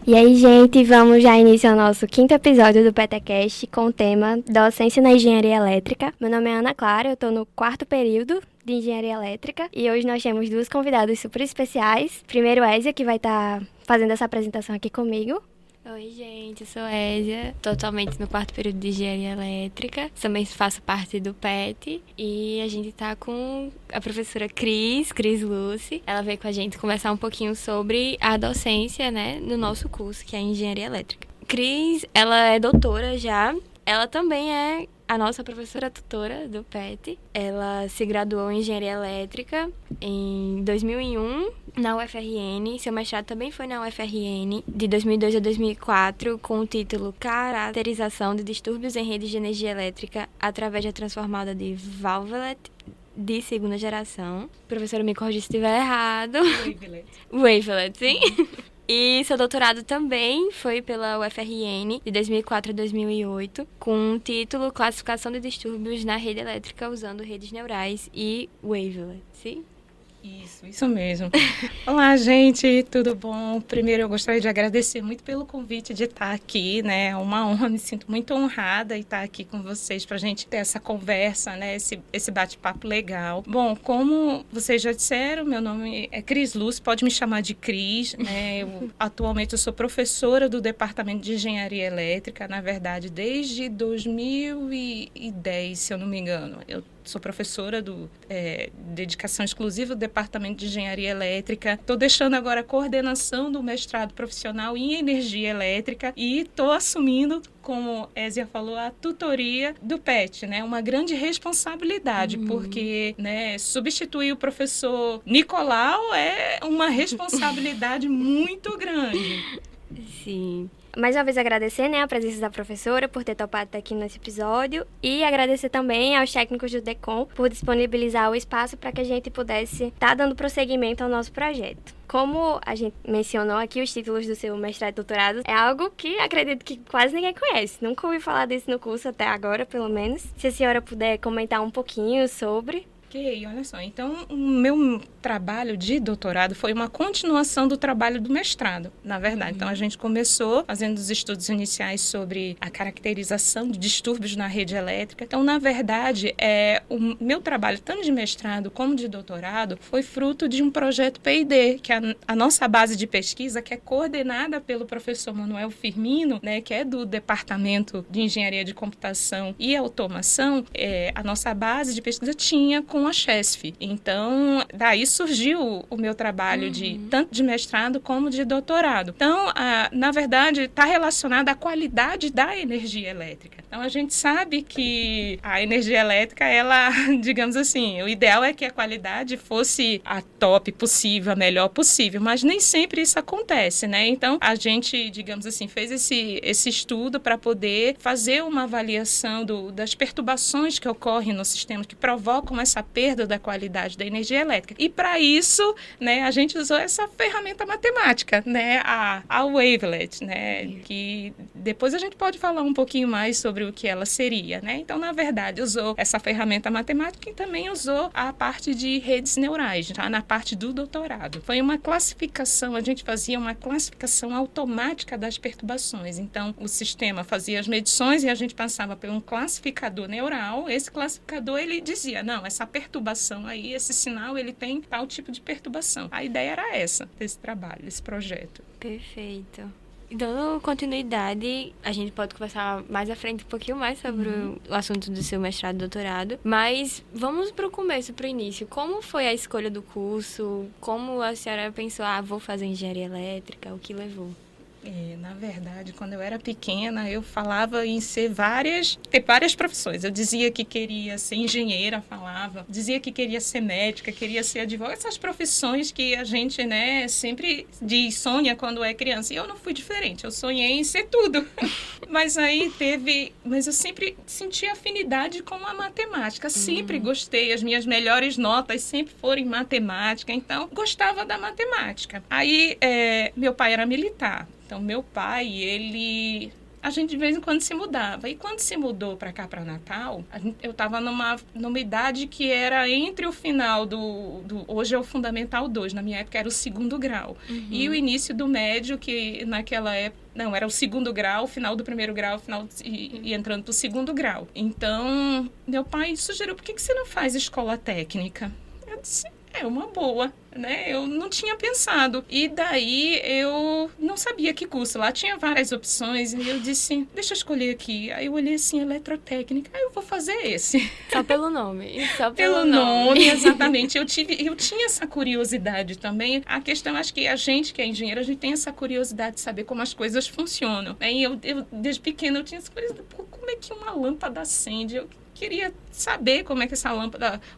E aí, gente, vamos já iniciar o nosso 5º episódio do PTCast com o tema Docência na Engenharia Elétrica. Meu nome é Ana Clara, eu estou no 4º período de Engenharia Elétrica e hoje nós temos 2 convidadas super especiais. Primeiro, Ésia, que vai estar fazendo essa apresentação aqui comigo. Oi, gente, eu sou Ésia, totalmente no 4º período de Engenharia Elétrica. Também faço parte do PET e a gente tá com a professora Cris Lucy. Ela veio com a gente conversar um pouquinho sobre a docência, né, no nosso curso, que é Engenharia Elétrica. Cris, ela é doutora já, ela também é a nossa professora tutora do PET. Ela se graduou em Engenharia Elétrica em 2001 na UFRN. Seu mestrado também foi na UFRN, de 2002 a 2004, com o título Caracterização de Distúrbios em Redes de Energia Elétrica através da transformada de Wavelet de segunda geração. Professora, me corrija se estiver errado. Wavelet, sim. E seu doutorado também foi pela UFRN, de 2004 a 2008, com o título Classificação de Distúrbios na Rede Elétrica usando redes neurais e Wavelet, sim? Isso mesmo. Olá, gente, tudo bom? Primeiro, eu gostaria de agradecer muito pelo convite de estar aqui, né? É uma honra, me sinto muito honrada em estar aqui com vocês para a gente ter essa conversa, né? Esse bate-papo legal. Bom, como vocês já disseram, meu nome é Cris Lucy, pode me chamar de Cris, né? Atualmente eu sou professora do Departamento de Engenharia Elétrica, na verdade, desde 2010, se eu não me engano. Eu sou professora do dedicação exclusiva do Departamento de Engenharia Elétrica. Estou deixando agora a coordenação do mestrado profissional em Energia Elétrica e estou assumindo, como Ésia falou, a tutoria do PET, né? Uma grande responsabilidade, porque, né, substituir o professor Nicolau é uma responsabilidade muito grande. Sim. Mais uma vez agradecer, né, a presença da professora por ter topado estar aqui nesse episódio e agradecer também aos técnicos do DECOM por disponibilizar o espaço para que a gente pudesse estar dando prosseguimento ao nosso projeto. Como a gente mencionou aqui, os títulos do seu mestrado e doutorado é algo que acredito que quase ninguém conhece. Nunca ouvi falar disso no curso até agora, pelo menos. Se a senhora puder comentar um pouquinho sobre... Ok, olha só. Então, o meu trabalho de doutorado foi uma continuação do trabalho do mestrado, na verdade. Então, a gente começou fazendo os estudos iniciais sobre a caracterização de distúrbios na rede elétrica. Então, na verdade, o meu trabalho, tanto de mestrado como de doutorado, foi fruto de um projeto P&D, que é a nossa base de pesquisa, que é coordenada pelo professor Manuel Firmino, né, que é do Departamento de Engenharia de Computação e Automação. A nossa base de pesquisa tinha com a CHESF. Então, daí surgiu o meu trabalho tanto de mestrado como de doutorado. Então, na verdade, está relacionado à qualidade da energia elétrica. Então, a gente sabe que a energia elétrica, ela, digamos assim, o ideal é que a qualidade fosse a top possível, a melhor possível, mas nem sempre isso acontece, né? Então, a gente, digamos assim, fez esse estudo para poder fazer uma avaliação das perturbações que ocorrem no sistema, que provocam essa perda da qualidade da energia elétrica. E para isso, né, a gente usou essa ferramenta matemática, né, a Wavelet, né, que depois a gente pode falar um pouquinho mais sobre o que ela seria, né? Então, na verdade, usou essa ferramenta matemática e também usou a parte de redes neurais, já na parte do doutorado. Foi uma classificação, a gente fazia uma classificação automática das perturbações. Então, o sistema fazia as medições e a gente passava por um classificador neural. Esse classificador, ele dizia, não, essa perturbação aí, esse sinal, ele tem tal tipo de perturbação. A ideia era essa, desse trabalho, desse projeto. Perfeito. Dando continuidade, a gente pode conversar mais à frente um pouquinho mais sobre o assunto do seu mestrado e doutorado, mas vamos para o começo, para o início. Como foi a escolha do curso? Como a senhora pensou, vou fazer engenharia elétrica? O que levou? Na verdade, quando eu era pequena, eu falava em ter várias profissões. Eu dizia que queria ser engenheira, dizia que queria ser médica, queria ser advogada. Essas profissões que a gente, né, sempre sonha quando é criança. E eu não fui diferente, eu sonhei em ser tudo. Mas eu sempre senti afinidade com a matemática. Sempre gostei, as minhas melhores notas sempre foram em matemática. Então, gostava da matemática. Aí, meu pai era militar. Então, meu pai, ele a gente de vez em quando se mudava. E quando se mudou para cá, para Natal, eu estava numa idade que era entre o final hoje é o Fundamental 2, na minha época era o 2º grau. E o início do médio, que naquela época, não, era o 2º grau, final do 1º grau, e entrando para o 2º grau. Então, meu pai sugeriu, por que você não faz escola técnica? Eu disse, é uma boa, né? Eu não tinha pensado. E daí eu não sabia que curso. Lá tinha várias opções. E eu disse, deixa eu escolher aqui. Aí eu olhei assim, eletrotécnica. Aí eu vou fazer esse. Só pelo nome. Só pelo nome, exatamente. Eu tinha essa curiosidade também. A questão, acho que a gente que é engenheiro, a gente tem essa curiosidade de saber como as coisas funcionam. E eu desde pequena, eu tinha essa curiosidade. Como é que uma lâmpada acende? Eu queria saber como é que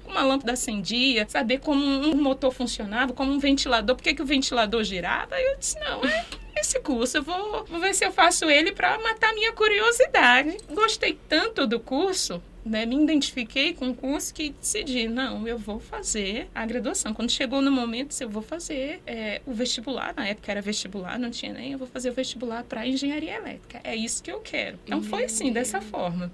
uma lâmpada acendia, saber como um motor funcionava, como um ventilador, por que o ventilador girava. Aí eu disse, não, esse curso, eu vou ver se eu faço ele para matar minha curiosidade. Gostei tanto do curso, né, me identifiquei com o curso que decidi, não, eu vou fazer a graduação. Quando chegou no momento, eu vou fazer o vestibular, na época era vestibular, não tinha nem, eu vou fazer o vestibular para engenharia elétrica. É isso que eu quero. Então foi assim, dessa forma.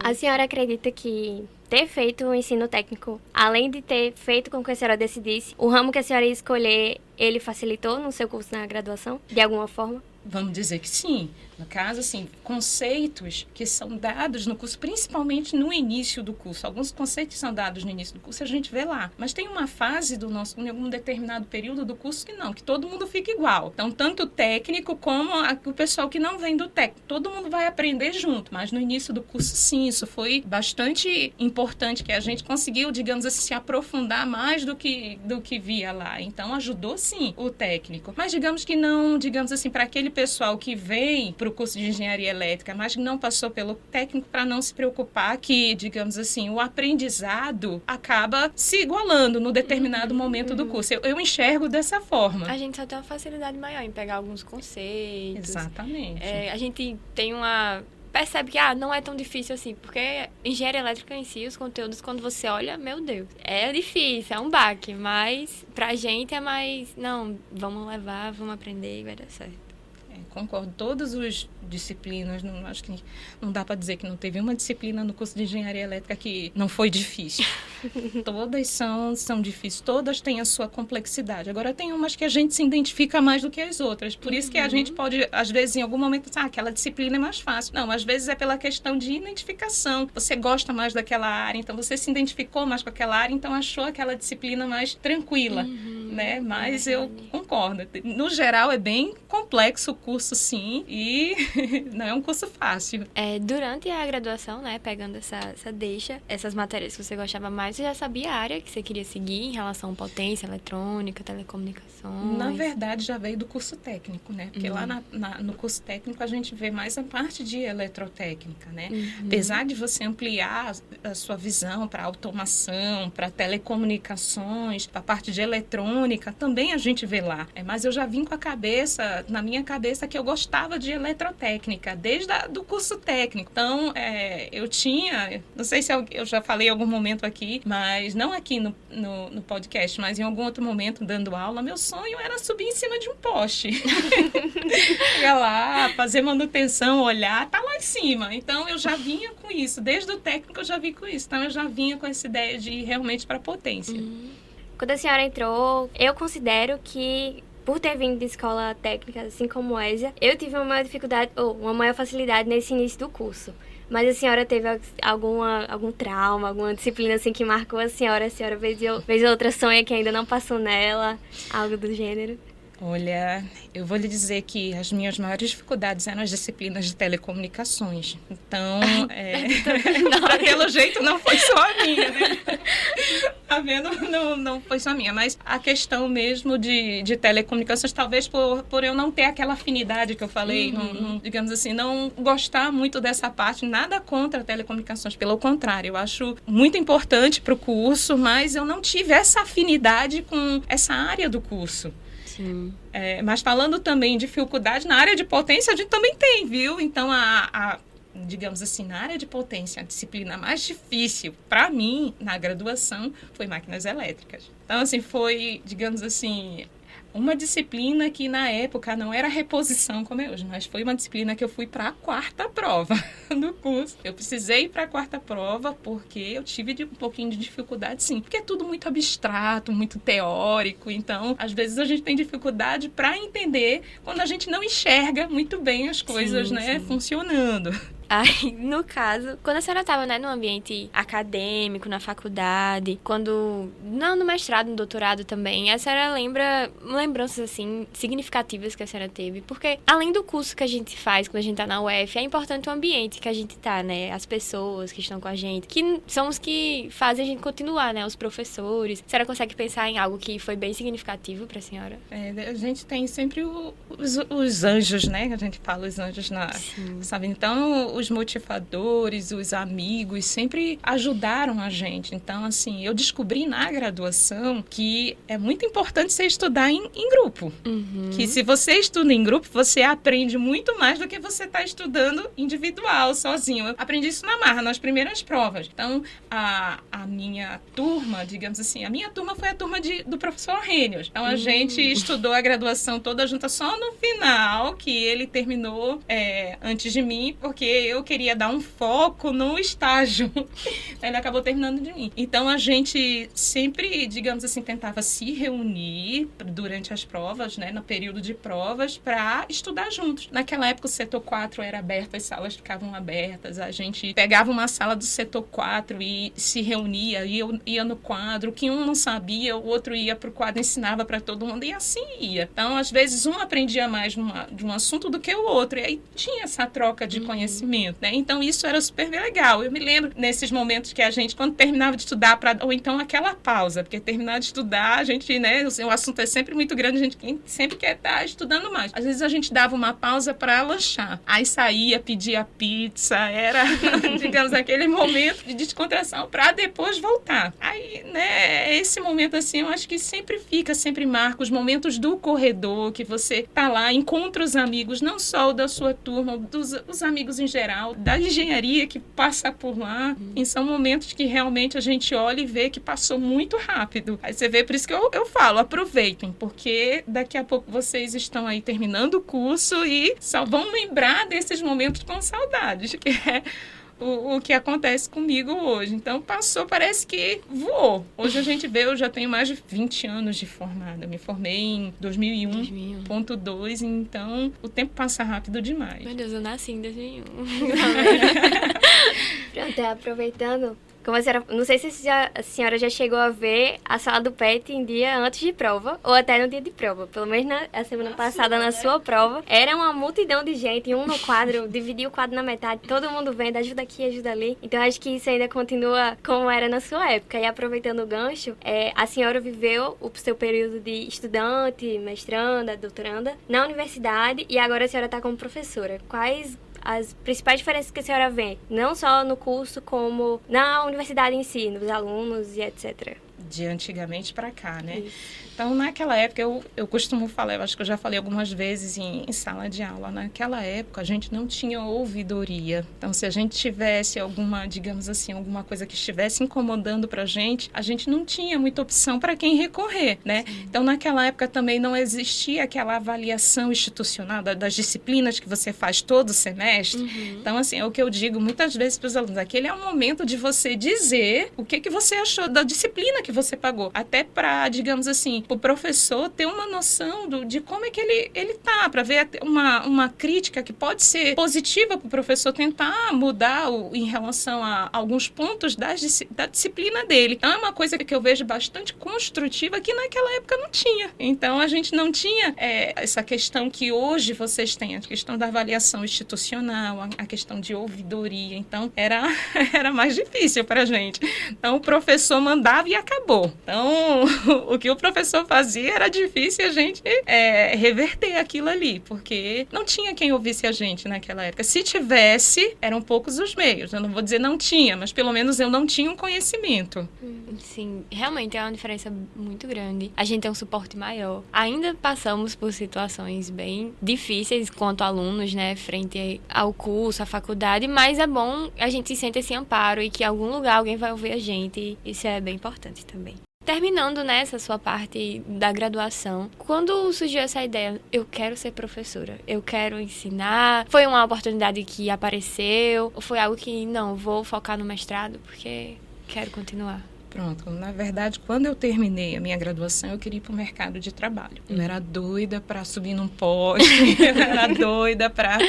A senhora acredita que ter feito o ensino técnico, além de ter feito com que a senhora decidisse, o ramo que a senhora ia escolher, ele facilitou no seu curso na graduação, de alguma forma? Vamos dizer que sim. No caso, assim, conceitos que são dados no curso, principalmente no início do curso. Alguns conceitos que são dados no início do curso, a gente vê lá. Mas tem uma fase em algum determinado período do curso que todo mundo fica igual. Então, tanto o técnico como o pessoal que não vem do técnico. Todo mundo vai aprender junto. Mas no início do curso, sim, isso foi bastante importante, que a gente conseguiu, digamos assim, se aprofundar mais do que via lá. Então, ajudou, sim, o técnico. Mas digamos que não, digamos assim, para aquele pessoal que vem para o curso de engenharia elétrica, mas que não passou pelo técnico, para não se preocupar que, digamos assim, o aprendizado acaba se igualando no determinado momento do curso. Eu enxergo dessa forma. A gente só tem uma facilidade maior em pegar alguns conceitos. Exatamente. A gente tem percebe que não é tão difícil assim, porque engenharia elétrica em si, os conteúdos, quando você olha, meu Deus, é difícil, é um baque, mas pra gente é mais, não, vamos levar, vamos aprender e vai dar certo. Concordo. Todas as disciplinas, acho que não dá para dizer que não teve uma disciplina no curso de engenharia elétrica que não foi difícil. Todas são difíceis, todas têm a sua complexidade. Agora, tem umas que a gente se identifica mais do que as outras. Por isso que a gente pode, às vezes, em algum momento, pensar, aquela disciplina é mais fácil. Não, às vezes é pela questão de identificação. Você gosta mais daquela área, então você se identificou mais com aquela área, então achou aquela disciplina mais tranquila, né? Mas eu concordo. No geral, é bem complexo o curso, sim, e não é um curso fácil. Durante a graduação, né, pegando essa deixa, essas matérias que você gostava mais, você já sabia a área que você queria seguir em relação a potência, eletrônica, telecomunicações? Na verdade, já veio do curso técnico, né? Porque lá no curso técnico a gente vê mais a parte de eletrotécnica, né? Apesar de você ampliar a sua visão para automação, para telecomunicações, para a parte de eletrônica, também a gente vê lá. Mas eu já vim com na minha cabeça, que eu gostava de eletrotécnica, desde do curso técnico. Então, eu tinha, não sei se eu já falei em algum momento aqui, mas não aqui no podcast, mas em algum outro momento, dando aula, meu sonho era subir em cima de um poste. Chegar lá, fazer manutenção, olhar, tá lá em cima. Então, eu já vinha com isso. Desde o técnico, eu já vim com isso. Então, eu já vinha com essa ideia de ir realmente para potência. Quando a senhora entrou, eu considero que, por ter vindo de escola técnica, assim como Ésia, eu tive uma maior dificuldade, ou uma maior facilidade nesse início do curso. Mas a senhora teve algum trauma, alguma disciplina assim que marcou a senhora vez outra sonha que ainda não passou nela, algo do gênero? Olha, eu vou lhe dizer que as minhas maiores dificuldades eram as disciplinas de telecomunicações. Então, pelo jeito, não foi só a minha, né? Tá vendo? Não foi só a minha. Mas a questão mesmo de telecomunicações, talvez por eu não ter aquela afinidade que eu falei, digamos assim, não gostar muito dessa parte, nada contra telecomunicações. Pelo contrário, eu acho muito importante para o curso, mas eu não tive essa afinidade com essa área do curso. Mas falando também de dificuldade, na área de potência a gente também tem, viu? Então, digamos assim, na área de potência, a disciplina mais difícil para mim, na graduação, foi máquinas elétricas. Então, assim, foi, digamos assim, uma disciplina que na época não era reposição como é hoje, mas foi uma disciplina que eu fui para a 4ª prova do curso. Eu precisei ir para a 4ª prova porque eu tive um pouquinho de dificuldade, sim, porque é tudo muito abstrato, muito teórico, então às vezes a gente tem dificuldade para entender quando a gente não enxerga muito bem as coisas, né, funcionando. Aí, no caso, quando a senhora estava, né, no ambiente acadêmico, na faculdade, no mestrado, no doutorado também, a senhora lembra lembranças, assim, significativas que a senhora teve? Porque, além do curso que a gente faz quando a gente tá na UF, é importante o ambiente que a gente tá, né? As pessoas que estão com a gente, que são os que fazem a gente continuar, né? Os professores. A senhora consegue pensar em algo que foi bem significativo pra senhora? A gente tem sempre os anjos, né? A gente fala os anjos sabe? Então, os motivadores, os amigos sempre ajudaram a gente. Então, assim, eu descobri na graduação que é muito importante você estudar em grupo. Que se você estuda em grupo, você aprende muito mais do que você está estudando individual, sozinho. Eu aprendi isso na marra, nas primeiras provas. Então, a minha turma, digamos assim, a minha turma foi a turma do professor Rênios. Então, a gente estudou a graduação toda junta, só no final que ele terminou antes de mim, porque eu queria dar um foco no estágio. Ele acabou terminando de mim. Então, a gente sempre, digamos assim, tentava se reunir durante as provas, né, no período de provas, para estudar juntos. Naquela época, o setor 4 era aberto, as salas ficavam abertas, a gente pegava uma sala do setor 4 e se reunia, ia no quadro, o que um não sabia, o outro ia para o quadro, ensinava para todo mundo, e assim ia. Então, às vezes, um aprendia mais de um assunto do que o outro, e aí tinha essa troca de conhecimento, né? Então, isso era super legal. Eu me lembro nesses momentos que a gente, quando terminava de estudar, ou então aquela pausa, porque terminar de estudar, a gente, né, o assunto é sempre muito grande, a gente sempre quer estar estudando mais. Às vezes a gente dava uma pausa para lanchar, aí saía, pedia pizza, era, digamos, aquele momento de descontração para depois voltar. Aí, né, esse momento assim, eu acho que sempre marca os momentos do corredor, que você tá lá, encontra os amigos, não só o da sua turma, os amigos em geral, da engenharia que passa por lá, e são momentos que realmente a gente olha e vê que passou muito rápido. Aí você vê, por isso que eu falo, aproveitem, porque daqui a pouco vocês estão aí terminando o curso e só vão lembrar desses momentos com saudades, que é o que acontece comigo hoje. Então, passou, parece que voou. Hoje a gente vê, eu já tenho mais de 20 anos de formada. Eu me formei em 2001.2, então o tempo passa rápido demais. Meu Deus, eu nasci em 2001. Pronto, aproveitando, como a senhora, não sei se a senhora já chegou a ver a sala do PET em dia antes de prova, ou até no dia de prova. Pelo menos a semana passada, na sua prova, era uma multidão de gente, um no quadro, dividia o quadro na metade, todo mundo vendo, ajuda aqui, ajuda ali. Então, acho que isso ainda continua como era na sua época. E aproveitando o gancho, a senhora viveu o seu período de estudante, mestranda, doutoranda, na universidade, e agora a senhora está como professora. Quais as principais diferenças que a senhora vê, não só no curso, como na universidade em si, nos alunos e etc.? De antigamente para cá, né? Isso. Então, naquela época, eu costumo falar, eu acho que eu já falei algumas vezes em sala de aula, naquela época a gente não tinha ouvidoria. Então, se a gente tivesse alguma, digamos assim, alguma coisa que estivesse incomodando pra gente, a gente não tinha muita opção para quem recorrer, né? Sim. Então, naquela época também não existia aquela avaliação institucional das disciplinas que você faz todo semestre. Então, assim, é o que eu digo muitas vezes para os alunos, aquele é o momento de você dizer o que você achou da disciplina que você pagou. Até para, digamos assim, o professor ter uma noção de como é que ele tá, para ver uma crítica que pode ser positiva para o professor tentar mudar em relação a alguns pontos da disciplina dele. Então, é uma coisa que eu vejo bastante construtiva que naquela época não tinha. Então, a gente não tinha essa questão que hoje vocês têm, a questão da avaliação institucional, a questão de ouvidoria. Então, era mais difícil para a gente. Então, o professor mandava e acabou. Então, o que o professor fazia era difícil a gente reverter aquilo ali, porque não tinha quem ouvisse a gente naquela época. Se tivesse, eram poucos os meios. Eu não vou dizer não tinha, mas pelo menos eu não tinha um conhecimento. Sim, realmente é uma diferença muito grande. A gente tem um suporte maior. Ainda passamos por situações bem difíceis quanto alunos, né, frente ao curso, à faculdade, mas é bom a gente se sente esse amparo e que em algum lugar alguém vai ouvir a gente. Isso é bem importante também. terminando nessa sua parte da graduação, quando surgiu essa ideia, eu quero ser professora, eu quero ensinar, foi uma oportunidade que apareceu, ou foi algo que, não, vou focar no mestrado porque quero continuar? Pronto, na verdade, quando eu terminei a minha graduação, eu queria ir para o mercado de trabalho. Eu era doida para subir num poste, eu era doida para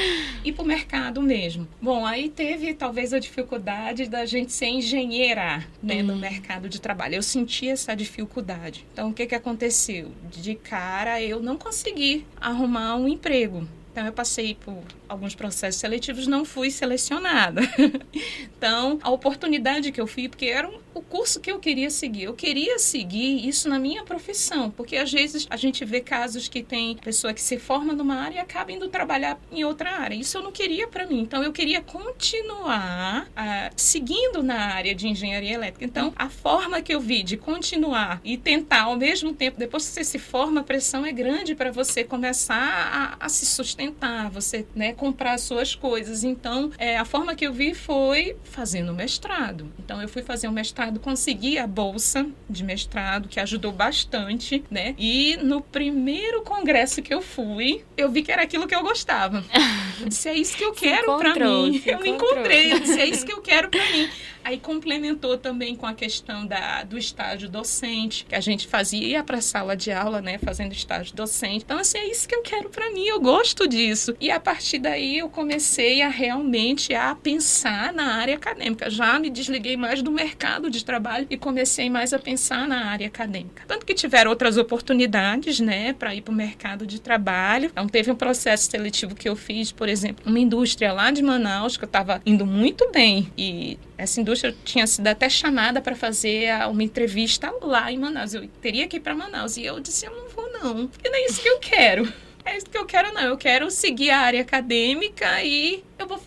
ir para o mercado mesmo. Bom, aí teve talvez a dificuldade da gente ser engenheira, né, no mercado de trabalho. Eu senti essa dificuldade. Então, o que aconteceu? De cara, eu não consegui arrumar um emprego. Então, eu passei por alguns processos seletivos, não fui selecionada. Então, a oportunidade que eu fui, porque era o curso que eu queria seguir. Eu queria seguir isso na minha profissão, porque às vezes a gente vê casos que tem pessoa que se forma numa área e acaba indo trabalhar em outra área. Isso eu não queria para mim. Então, eu queria continuar seguindo na área de engenharia elétrica. Então, a forma que eu vi de continuar e tentar ao mesmo tempo, depois que você se forma, a pressão é grande para você começar a se sustentar, você, né, comprar as suas coisas. Então, a forma que eu vi foi fazendo mestrado. Então, eu fui fazer um mestrado, consegui a bolsa de mestrado, que ajudou bastante, né? E no primeiro congresso que eu fui, eu vi que era aquilo que eu gostava. Eu disse, é isso que eu quero pra mim. Eu me encontrei, eu disse, é isso que eu quero pra mim. Aí complementou também com a questão do estágio docente, que a gente ia para a sala de aula, né, fazendo estágio docente. Então, assim, é isso que eu quero para mim, eu gosto disso. E a partir daí eu comecei realmente a pensar na área acadêmica. Já me desliguei mais do mercado de trabalho e comecei mais a pensar na área acadêmica. Tanto que tiveram outras oportunidades, né, para ir para o mercado de trabalho. Então, teve um processo seletivo que eu fiz, por exemplo, uma indústria lá de Manaus, que eu estava indo muito bem. E essa indústria tinha sido até chamada para fazer uma entrevista lá em Manaus. Eu teria que ir para Manaus. E eu disse, eu não vou não, porque não é isso que eu quero. É isso que eu quero não. Eu quero seguir a área acadêmica e eu vou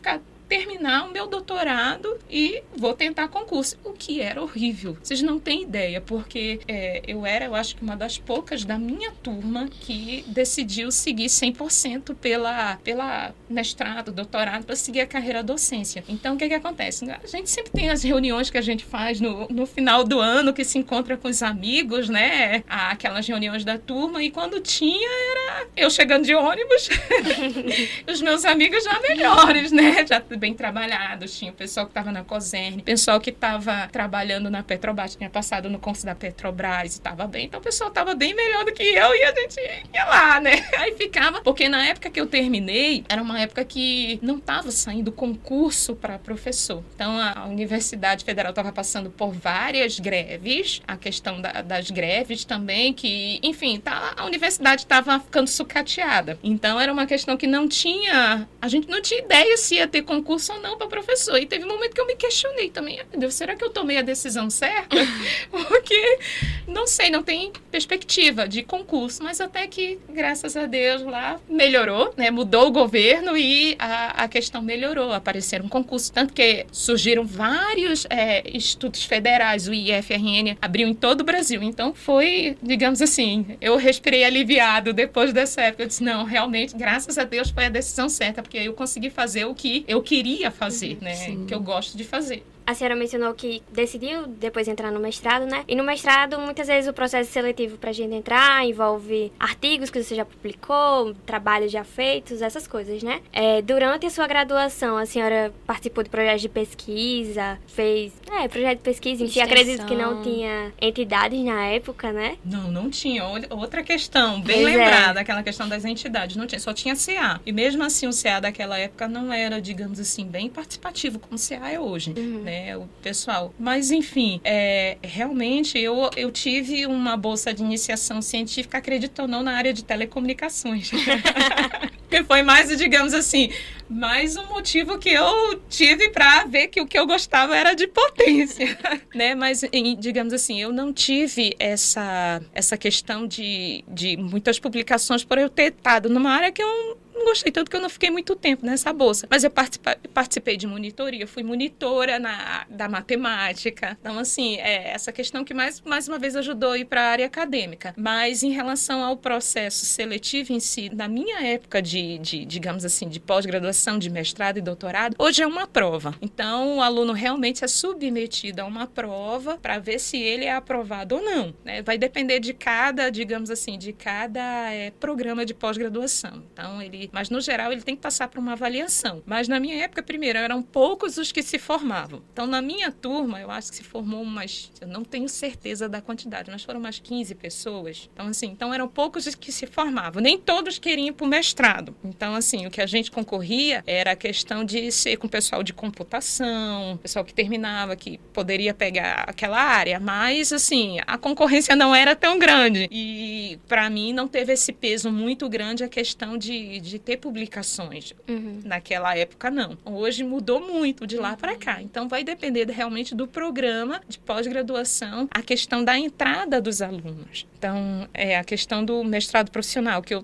terminar o meu doutorado e vou tentar concurso, o que era horrível. Vocês não têm ideia, porque eu acho que uma das poucas da minha turma que decidiu seguir 100% pela mestrado, doutorado, para seguir a carreira docência. Então, o que acontece? A gente sempre tem as reuniões que a gente faz no final do ano, que se encontra com os amigos, né? Aquelas reuniões da turma, e quando tinha, era eu chegando de ônibus, os meus amigos já melhores, né? Já bem trabalhados, tinha o pessoal que estava na Cosern, pessoal que estava trabalhando na Petrobras, tinha passado no concurso da Petrobras e estava bem, então o pessoal estava bem melhor do que eu e a gente ia lá, né? Aí ficava, porque na época que eu terminei, era uma época que não estava saindo concurso para professor, então a Universidade Federal estava passando por várias greves, a questão das greves também, que, enfim, a universidade estava ficando sucateada, então era uma questão que a gente não tinha ideia se ia ter concurso ou não para professor. E teve um momento que eu me questionei também. Meu Deus, será que eu tomei a decisão certa? Porque, não sei, não tem perspectiva de concurso. Mas até que, graças a Deus, lá melhorou, né? Mudou o governo e a questão melhorou. Apareceram concursos. Tanto que surgiram vários institutos federais. O IFRN abriu em todo o Brasil. Então, foi, digamos assim, eu respirei aliviado depois dessa época. Eu disse, não, realmente, graças a Deus, foi a decisão certa. Porque eu consegui fazer o que eu queria fazer, né? Sim. Que eu gosto de fazer. A senhora mencionou que decidiu depois entrar no mestrado, né? E no mestrado, muitas vezes o processo seletivo pra gente entrar envolve artigos que você já publicou, trabalhos já feitos, essas coisas, né? Durante a sua graduação, a senhora participou de projetos de pesquisa, fez projeto de pesquisa em si. Acredito que não tinha entidades na época, né? Não tinha. Outra questão, bem lembrada, aquela questão das entidades. Não tinha, só tinha CA. E mesmo assim, o CA daquela época não era, digamos assim, bem participativo, como o CA é hoje, né? O pessoal. Mas, enfim, realmente eu tive uma bolsa de iniciação científica, acredito ou não, na área de telecomunicações. Que foi mais, digamos assim, mais um motivo que eu tive para ver que o que eu gostava era de potência, né? Mas, digamos assim, eu não tive essa questão de muitas publicações por eu ter estado numa área que eu não gostei tanto, que eu não fiquei muito tempo nessa bolsa. Mas eu participei de monitoria, fui monitora da matemática. Então, assim, essa questão que mais uma vez ajudou a ir para a área acadêmica. Mas em relação ao processo seletivo em si, na minha época de digamos assim, de pós-graduação, de mestrado e doutorado, hoje é uma prova. Então, o aluno realmente é submetido a uma prova para ver se ele é aprovado ou não, né? Vai depender de cada, digamos assim, programa de pós-graduação. Então, mas no geral, ele tem que passar por uma avaliação. Mas na minha época, primeiro, eram poucos os que se formavam. Então, na minha turma, eu acho que se formou eu não tenho certeza da quantidade, mas foram umas 15 pessoas. Então, assim, eram poucos os que se formavam. Nem todos queriam ir para o mestrado. Então, assim, o que a gente concorria era a questão de ser com o pessoal de computação, pessoal que terminava, que poderia pegar aquela área. Mas, assim, a concorrência não era tão grande. E, para mim, não teve esse peso muito grande a questão de ter publicações. Naquela época, não. Hoje mudou muito de lá para cá. Então, vai depender realmente do programa de pós-graduação, a questão da entrada dos alunos. Então, a questão do mestrado profissional, que eu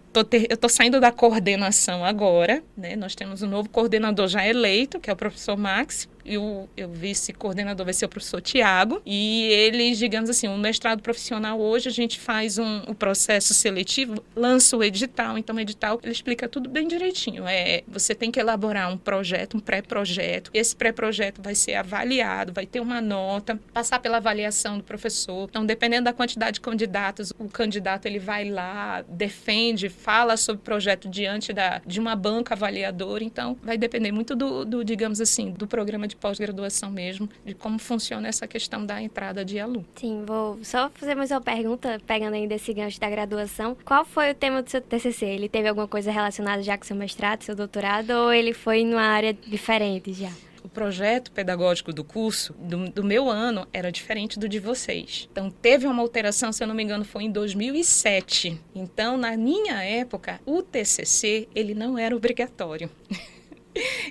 tô saindo da coordenação agora, né? Nós temos um novo coordenador já eleito, que é o professor Max, e o vice-coordenador vai ser o professor Tiago, e eles, digamos assim, o mestrado profissional hoje a gente faz o processo seletivo, lança o edital, então o edital ele explica tudo bem direitinho, você tem que elaborar um projeto, um pré-projeto, esse pré-projeto vai ser avaliado, vai ter uma nota, passar pela avaliação do professor, então dependendo da quantidade de candidatos, o candidato ele vai lá, defende, fala sobre o projeto diante de uma banca avaliadora, então vai depender muito digamos assim, do programa de pós-graduação mesmo, de como funciona essa questão da entrada de aluno. Sim, vou só fazer mais uma pergunta, pegando ainda esse gancho da graduação. Qual foi o tema do seu TCC? Ele teve alguma coisa relacionada já com seu mestrado, seu doutorado, ou ele foi numa área diferente já? O projeto pedagógico do curso, do meu ano, era diferente do de vocês. Então, teve uma alteração, se eu não me engano, foi em 2007. Então, na minha época, o TCC, ele não era obrigatório.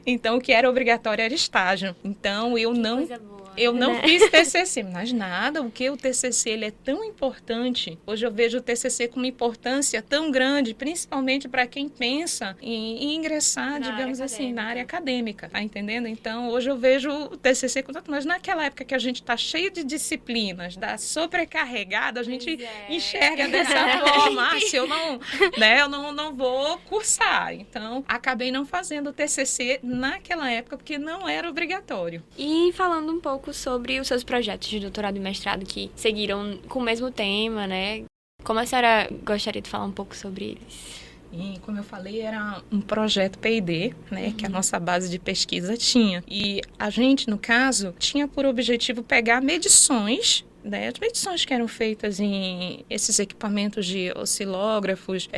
Então, o que era obrigatório era estágio. Então, eu não fiz TCC, mas nada, o TCC ele é tão importante. Hoje eu vejo o TCC com uma importância tão grande, principalmente para quem pensa em ingressar, digamos assim, na área acadêmica, tá entendendo? Então, hoje eu vejo o TCC com tanto, mas naquela época que a gente está cheio de disciplinas, sobrecarregada, a gente enxerga dessa forma, se eu não, né, eu não vou cursar. Então, acabei não fazendo o TCC naquela época, porque não era obrigatório. E falando um pouco sobre os seus projetos de doutorado e mestrado que seguiram com o mesmo tema, né? Como a senhora gostaria de falar um pouco sobre eles? E, como eu falei, era um projeto P&D, né, que a nossa base de pesquisa tinha. E a gente, no caso, tinha por objetivo pegar medições, né, as medições que eram feitas em esses equipamentos de oscilógrafos,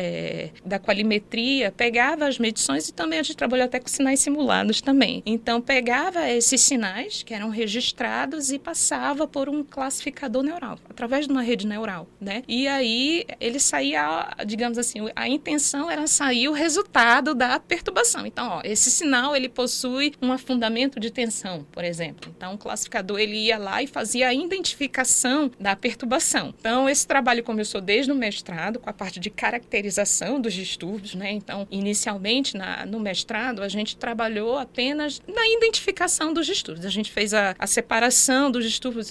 da qualimetria, pegava as medições e também a gente trabalhou até com sinais simulados também. Então, pegava esses sinais que eram registrados e passava por um classificador neural, através de uma rede neural, né? E aí, ele saía, digamos assim, a intenção era sair o resultado da perturbação. Então, esse sinal, ele possui um afundamento de tensão, por exemplo. Então, o classificador, ele ia lá e fazia a identificação da perturbação. Então, esse trabalho começou desde o mestrado, com a parte de caracterização dos distúrbios, né? Então, inicialmente, no mestrado, a gente trabalhou apenas na identificação dos distúrbios. A gente fez a separação dos distúrbios,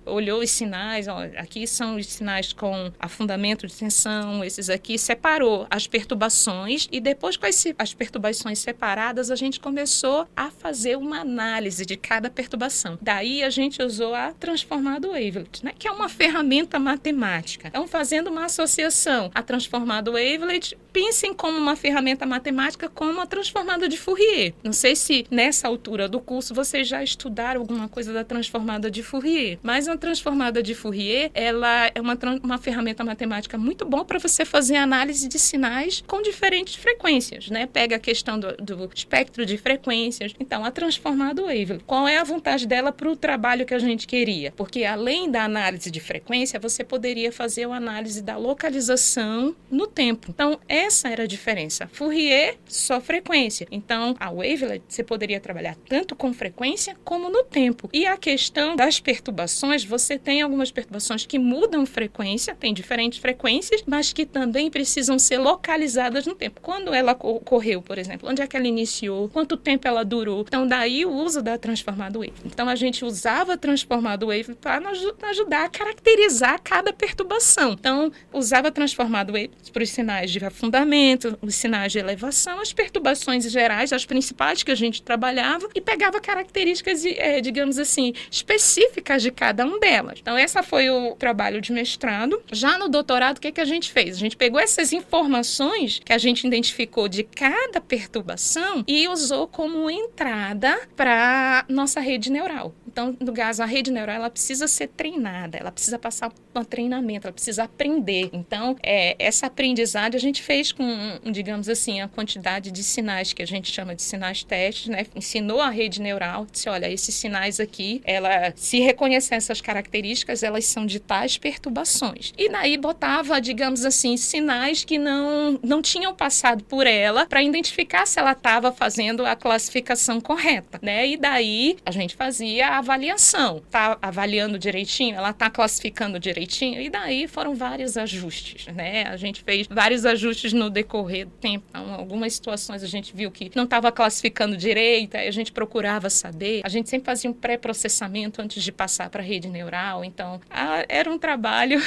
olhou os sinais, aqui são os sinais com afundamento de tensão, esses aqui, separou as perturbações e depois com as perturbações separadas, a gente começou a fazer uma análise de cada perturbação. Daí, a gente usou a transformada Wavelet, né, que é uma ferramenta matemática. Então, fazendo uma associação, a transformada Wavelet, pensem como uma ferramenta matemática como a transformada de Fourier. Não sei se nessa altura do curso vocês já estudaram alguma coisa da transformada de Fourier, mas a transformada de Fourier, ela é uma ferramenta matemática muito boa para você fazer análise de sinais com diferentes frequências, né? Pega a questão do espectro de frequências. Então, a transformada Wavelet, qual é a vantagem dela para o trabalho que a gente queria? Porque além da análise de frequência, você poderia fazer uma análise da localização no tempo. Então, essa era a diferença. Fourier, só frequência. Então, a Wavelet, você poderia trabalhar tanto com frequência como no tempo. E a questão das perturbações, você tem algumas perturbações que mudam frequência, tem diferentes frequências, mas que também precisam ser localizadas no tempo. Quando ela ocorreu, por exemplo, onde é que ela iniciou, quanto tempo ela durou. Então, daí o uso da transformada Wavelet. Então, a gente usava a transformada Wavelet para nos ajudar a caracterizar cada perturbação. Então, usava a transformada Wavelet para os sinais de afundamento aprofundamento, os sinais de elevação, as perturbações gerais, as principais que a gente trabalhava, e pegava características, digamos assim, específicas de cada uma delas. Então, esse foi o trabalho de mestrado. Já no doutorado, o que a gente fez? A gente pegou essas informações que a gente identificou de cada perturbação e usou como entrada para nossa rede neural. Então, no caso, a rede neural, ela precisa ser treinada, ela precisa passar por um treinamento, ela precisa aprender. Então, essa aprendizagem a gente fez com, digamos assim, a quantidade de sinais que a gente chama de sinais testes, né? Ensinou a rede neural, disse, olha, esses sinais aqui, ela se reconhecer essas características, elas são de tais perturbações. E daí botava, digamos assim, sinais que não tinham passado por ela para identificar se ela estava fazendo a classificação correta, né? E daí a gente fazia a avaliação. Tá avaliando direitinho? Ela tá classificando direitinho? E daí foram vários ajustes, né? A gente fez vários ajustes no decorrer do tempo. Então, algumas situações a gente viu que não estava classificando direito, aí a gente procurava saber. A gente sempre fazia um pré-processamento antes de passar para a rede neural. Então, era um trabalho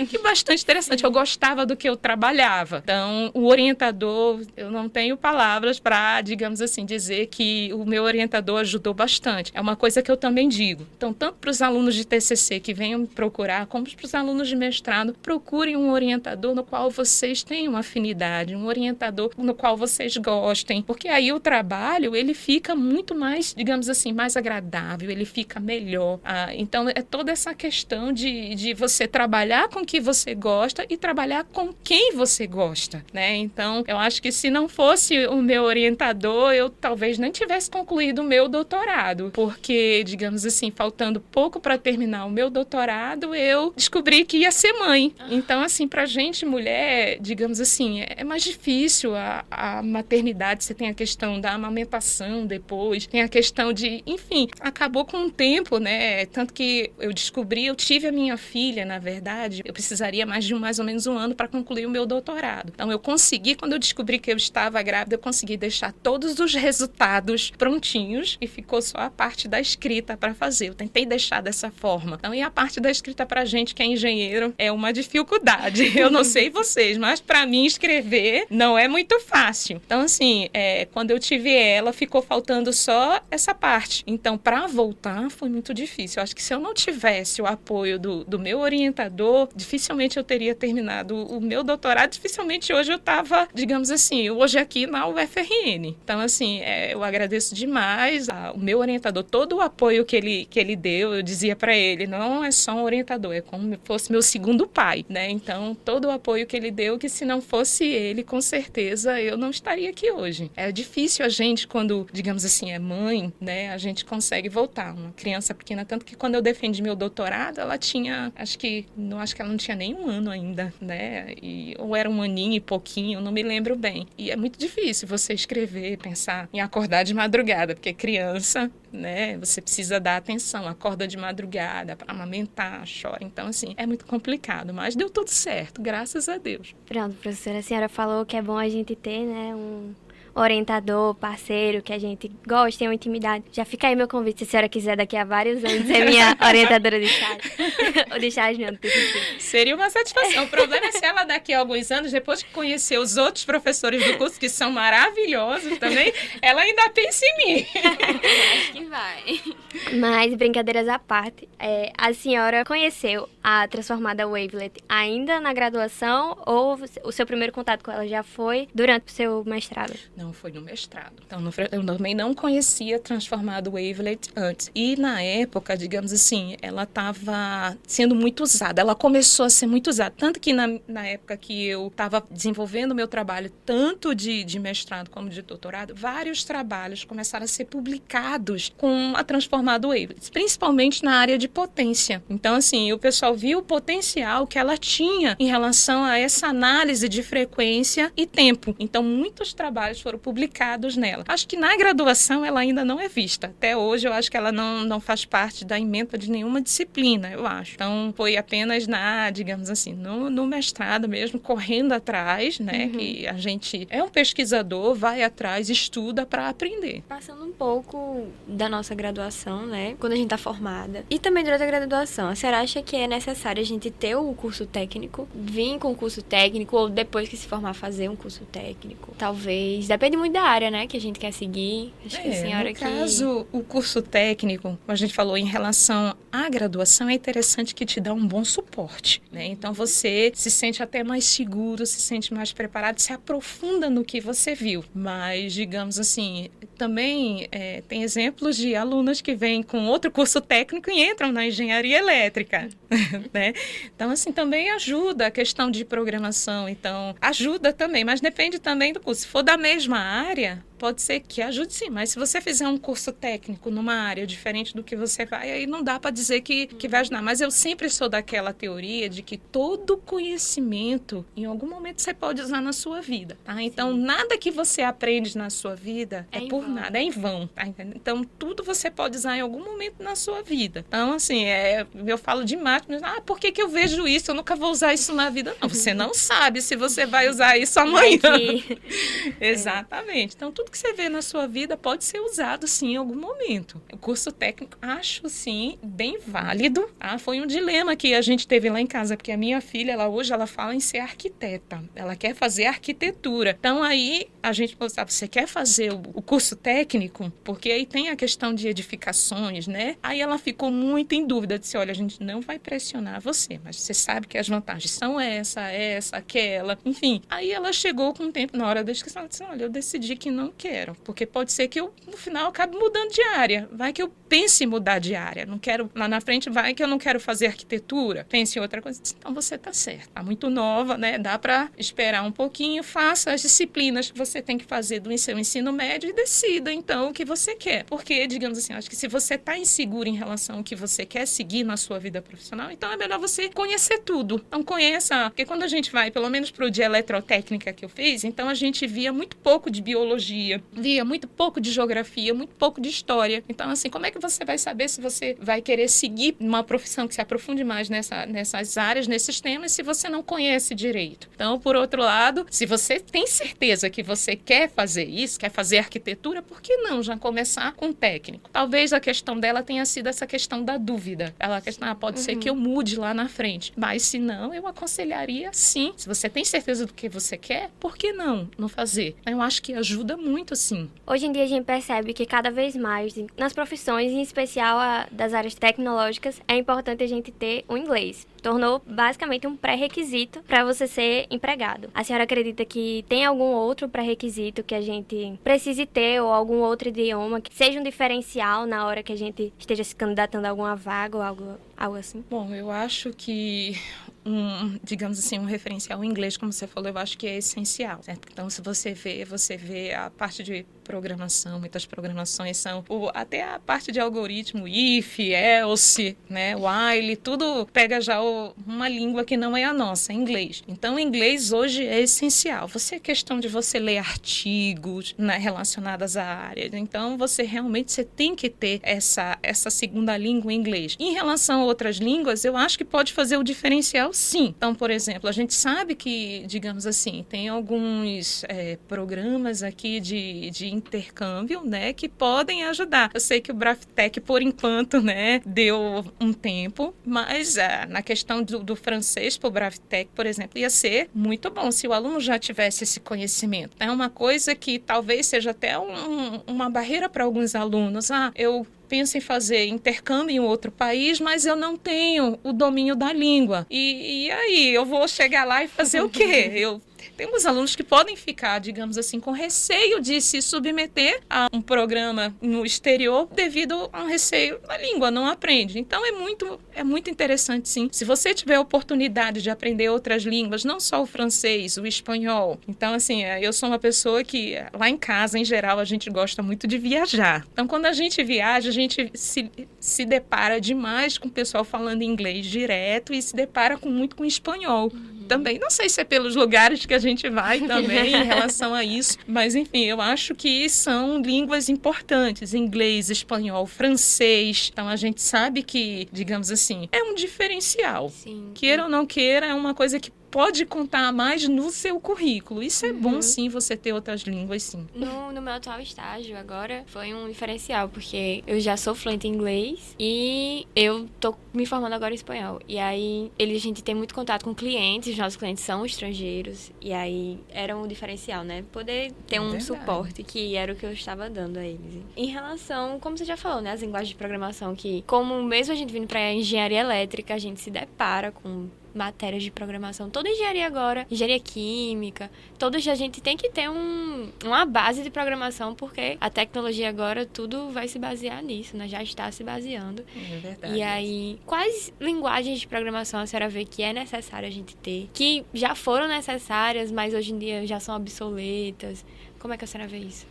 que bastante interessante. Eu gostava do que eu trabalhava. Então, o orientador, eu não tenho palavras para, digamos assim, dizer que o meu orientador ajudou bastante. É uma coisa que eu também digo. Então, tanto para os alunos de TCC que venham me procurar, como para os alunos de mestrado, procurem um orientador no qual vocês tenham afinidade, um orientador no qual vocês gostem, porque aí o trabalho, ele fica muito mais, digamos assim, mais agradável, ele fica melhor. Então, é toda essa questão de você trabalhar com o que você gosta e trabalhar com quem você gosta, né? Então, eu acho que se não fosse o meu orientador, eu talvez nem tivesse concluído o meu doutorado, porque, digamos assim, faltando pouco para terminar o meu doutorado, eu descobri que ia ser mãe. Então, assim, pra gente, mulher, digamos assim, é mais difícil a maternidade. Você tem a questão da amamentação depois, tem a questão de, enfim, acabou com o tempo, né? Tanto que eu tive a minha filha, na verdade, eu precisaria mais ou menos um ano para concluir o meu doutorado. Então, eu consegui, quando eu descobri que eu estava grávida, eu consegui deixar todos os resultados prontinhos e ficou só a parte da escrita para fazer. Eu tentei deixar dessa forma. Então, e a parte da escrita pra gente que é engenheiro é uma dificuldade. Eu não sei vocês, mas para mim escrever não é muito fácil. Então, assim, quando eu tive ela, ficou faltando só essa parte. Então, para voltar, foi muito difícil. Eu acho que se eu não tivesse o apoio do meu orientador, dificilmente eu teria terminado o meu doutorado, dificilmente hoje eu estava, digamos assim, hoje aqui na UFRN. Então, assim, eu agradeço demais o meu orientador, todo o apoio que ele deu. Eu dizia para ele, não é só um orientador, é como se fosse meu segundo pai, né? Então, todo o apoio que ele deu, que se não fosse ele, com certeza eu não estaria aqui hoje. É difícil a gente, quando, digamos assim, é mãe, né? A gente consegue voltar. Uma criança pequena, tanto que quando eu defendi meu doutorado, ela tinha, acho que ela não tinha nem um ano ainda, né? Ou era um aninho e pouquinho, eu não me lembro bem. E é muito difícil você escrever, pensar em acordar de madrugada, porque criança, né? Você precisa dar atenção, acorda de madrugada para amamentar, chora. Então, assim, é muito complicado, mas deu tudo certo, graças a Deus. Pronto, professora, a senhora falou que é bom a gente ter, né, um orientador, parceiro, que a gente gosta, tem uma intimidade. Já fica aí meu convite, se a senhora quiser daqui a vários anos ser minha orientadora de estágio. Ou de estágio não, Seria uma satisfação. O problema é se ela daqui a alguns anos, depois de conhecer os outros professores do curso, que são maravilhosos também, ela ainda pensa em mim. Acho que vai. Mas, brincadeiras à parte, a senhora conheceu a transformada Wavelet ainda na graduação ou o seu primeiro contato com ela já foi durante o seu mestrado? Não, foi no mestrado. Então, eu também não conhecia a transformada Wavelet antes. E, na época, digamos assim, ela estava sendo muito usada. Ela começou a ser muito usada. Tanto que, na época que eu estava desenvolvendo o meu trabalho, tanto de mestrado como de doutorado, vários trabalhos começaram a ser publicados com a transformada Wavelet, principalmente na área de potência. Então, assim, o pessoal viu o potencial que ela tinha em relação a essa análise de frequência e tempo. Então, muitos trabalhos foram publicados nela. Acho que na graduação ela ainda não é vista. Até hoje eu acho que ela não faz parte da ementa de nenhuma disciplina, eu acho. Então foi apenas digamos assim, no mestrado mesmo, correndo atrás, né? Que a gente é um pesquisador, vai atrás, estuda para aprender. Passando um pouco da nossa graduação, né? Quando a gente tá formada. E também durante a graduação, a senhora acha que é necessário a gente ter o curso técnico? Vir com o curso técnico ou depois que se formar fazer um curso técnico? Talvez. Depende muito da área, né? Que a gente quer seguir. Acho que a senhora no caso, o curso técnico, como a gente falou, em relação à graduação, é interessante que te dá um bom suporte, né? Então você se sente até mais seguro, se sente mais preparado, se aprofunda no que você viu. Mas, digamos assim, também tem exemplos de alunos que vêm com outro curso técnico e entram na engenharia elétrica, né? Então, assim, também ajuda a questão de programação. Então, ajuda também, mas depende também do curso. Se for da mesma área, pode ser que ajude sim, mas se você fizer um curso técnico numa área diferente do que você vai, aí não dá para dizer que vai ajudar. Mas eu sempre sou daquela teoria de que todo conhecimento, em algum momento, você pode usar na sua vida, tá? Então, nada que você aprende na sua vida é por nada, é em vão, tá? Então, tudo você pode usar em algum momento na sua vida. Então, assim, eu falo de máquina, por que eu vejo isso? Eu nunca vou usar isso na vida. Não, você não sabe se você vai usar isso amanhã. Exatamente. Então, tudo que você vê na sua vida pode ser usado, sim, em algum momento. O curso técnico, acho, sim, bem válido. Foi um dilema que a gente teve lá em casa, porque a minha filha, hoje, ela fala em ser arquiteta. Ela quer fazer arquitetura. Então, aí, a gente pensava, você quer fazer o curso técnico? Porque aí tem a questão de edificações, né? Aí ela ficou muito em dúvida, disse, olha, a gente não vai pressionar você, mas você sabe que as vantagens são essa, aquela, enfim. Aí ela chegou com o tempo, na hora da inscrição, ela disse, olha, eu decidi que não quero, porque pode ser que eu, no final, acabe mudando de área. Vai que eu pense em mudar de área. Não quero, lá na frente, vai que eu não quero fazer arquitetura. Pense em outra coisa. Então, você está certo. Está muito nova, né? Dá para esperar um pouquinho. Faça as disciplinas que você tem que fazer do seu ensino médio e decida, então, o que você quer. Porque, digamos assim, acho que se você está inseguro em relação ao que você quer seguir na sua vida profissional, então é melhor você conhecer tudo. Então, conheça. Porque quando a gente vai, pelo menos para o de eletrotécnica que eu fiz, então a gente via muito pouco de biologia, via muito pouco de geografia, muito pouco de história. Então, assim, como é que você vai saber se você vai querer seguir uma profissão que se aprofunde mais nessas áreas, nesses temas, se você não conhece direito? Então, por outro lado, se você tem certeza que você quer fazer isso, quer fazer arquitetura, por que não já começar com técnico? Talvez a questão dela tenha sido essa questão da dúvida. Ela questão, pode ser que eu mude lá na frente. Mas, se não, eu aconselharia sim. Se você tem certeza do que você quer, por que não fazer? Eu acho que ajuda muito, sim. Hoje em dia a gente percebe que cada vez mais, nas profissões, em especial das áreas tecnológicas, é importante a gente ter o inglês. Tornou basicamente um pré-requisito para você ser empregado. A senhora acredita que tem algum outro pré-requisito que a gente precise ter ou algum outro idioma que seja um diferencial na hora que a gente esteja se candidatando a alguma vaga ou algo assim? Bom, eu acho que digamos assim, um referencial em inglês, como você falou, eu acho que é essencial, certo? Então, se você vê a parte de programação, muitas programações são, até a parte de algoritmo, if, else, né, while, tudo pega já uma língua que não é a nossa, inglês. Então, o inglês hoje é essencial. Questão de você ler artigos, né, relacionados à área. Então, você tem que ter essa segunda língua em inglês. Em relação a outras línguas, eu acho que pode fazer o diferencial, sim. Então, por exemplo, a gente sabe que, digamos assim, tem alguns programas aqui de intercâmbio, né, que podem ajudar. Eu sei que o Braftec, por enquanto, né, deu um tempo, mas na questão do francês para o Braftec, por exemplo, ia ser muito bom se o aluno já tivesse esse conhecimento. É uma coisa que talvez seja até uma barreira para alguns alunos. Eu penso em fazer intercâmbio em outro país, mas eu não tenho o domínio da língua. E aí, eu vou chegar lá e fazer o quê? Temos alunos que podem ficar, digamos assim, com receio de se submeter a um programa no exterior devido a um receio da língua, não aprende. Então, é muito interessante, sim. Se você tiver a oportunidade de aprender outras línguas, não só o francês, o espanhol. Então, assim, eu sou uma pessoa que, lá em casa, em geral, a gente gosta muito de viajar. Então, quando a gente viaja, a gente se depara demais com o pessoal falando inglês direto e se depara muito com espanhol. também. Não sei se é pelos lugares que a gente vai também em relação a isso, mas enfim, eu acho que são línguas importantes, inglês, espanhol, francês. Então a gente sabe que, digamos assim, é um diferencial. Sim. Queira ou não queira, é uma coisa que pode contar mais no seu currículo. Isso é bom, sim, você ter outras línguas, sim. No meu atual estágio, agora, foi um diferencial, porque eu já sou fluente em inglês e eu tô me formando agora em espanhol. E aí, a gente tem muito contato com clientes, os nossos clientes são estrangeiros, e aí era um diferencial, né? Poder ter um suporte, que era o que eu estava dando a eles. Em relação, como você já falou, né? As linguagens de programação, que como mesmo a gente vindo pra engenharia elétrica, a gente se depara com matérias de programação. Toda engenharia agora, engenharia química, todas a gente tem que ter uma base de programação, porque a tecnologia agora, tudo vai se basear nisso, né? Já está se baseando. É verdade. E aí, quais linguagens de programação a senhora vê que é necessário a gente ter? Que já foram necessárias, mas hoje em dia já são obsoletas? Como é que a senhora vê isso?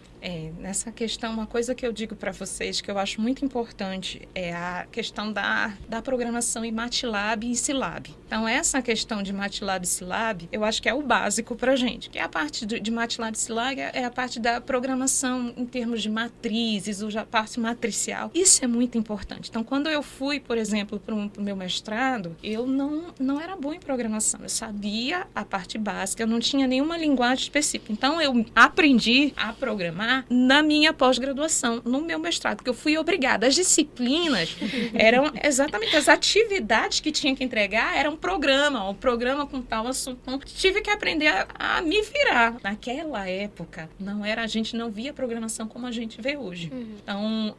Nessa questão, uma coisa que eu digo para vocês que eu acho muito importante é a questão da programação em MATLAB e Scilab. Então, essa questão de MATLAB e Scilab, eu acho que é o básico para a gente. Que a parte de MATLAB e Scilab é a parte da programação em termos de matrizes, a parte matricial. Isso é muito importante. Então, quando eu fui, por exemplo, para o meu mestrado, eu não era boa em programação. Eu sabia a parte básica, eu não tinha nenhuma linguagem específica. Então, eu aprendi a programar na minha pós-graduação, no meu mestrado, porque eu fui obrigada. As disciplinas eram exatamente as atividades que tinha que entregar, era um programa com tal assunto. Então, tive que aprender a me virar. Naquela época, a gente não via programação como a gente vê hoje. Então,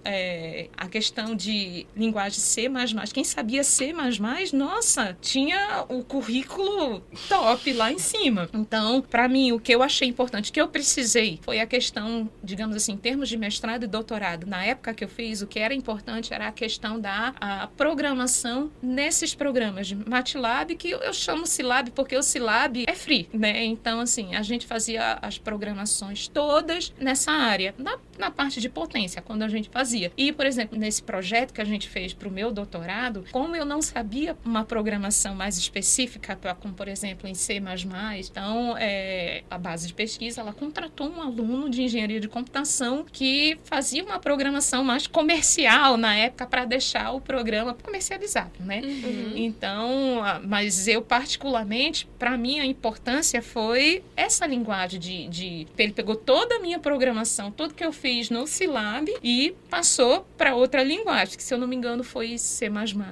a questão de linguagem C++, quem sabia C++, nossa, tinha o currículo top lá em cima. Então, para mim, o que eu achei importante, que eu precisei, foi a questão, digamos assim, em termos de mestrado e doutorado. Na época que eu fiz, o que era importante era a questão da programação nesses programas de MATLAB, que eu chamo Scilab porque o Scilab é free, né? Então, assim, a gente fazia as programações todas nessa área, na parte de potência, quando a gente fazia. E, por exemplo, nesse projeto que a gente fez para o meu doutorado, como eu não sabia uma programação mais específica, como, por exemplo, em C++, então, a base de pesquisa, ela contratou um aluno de engenharia de computação que fazia uma programação mais comercial na época para deixar o programa comercializado, né? Então, mas eu particularmente, para mim a importância foi essa linguagem ele pegou toda a minha programação, tudo que eu fiz no Scilab e passou para outra linguagem, que se eu não me engano foi C++,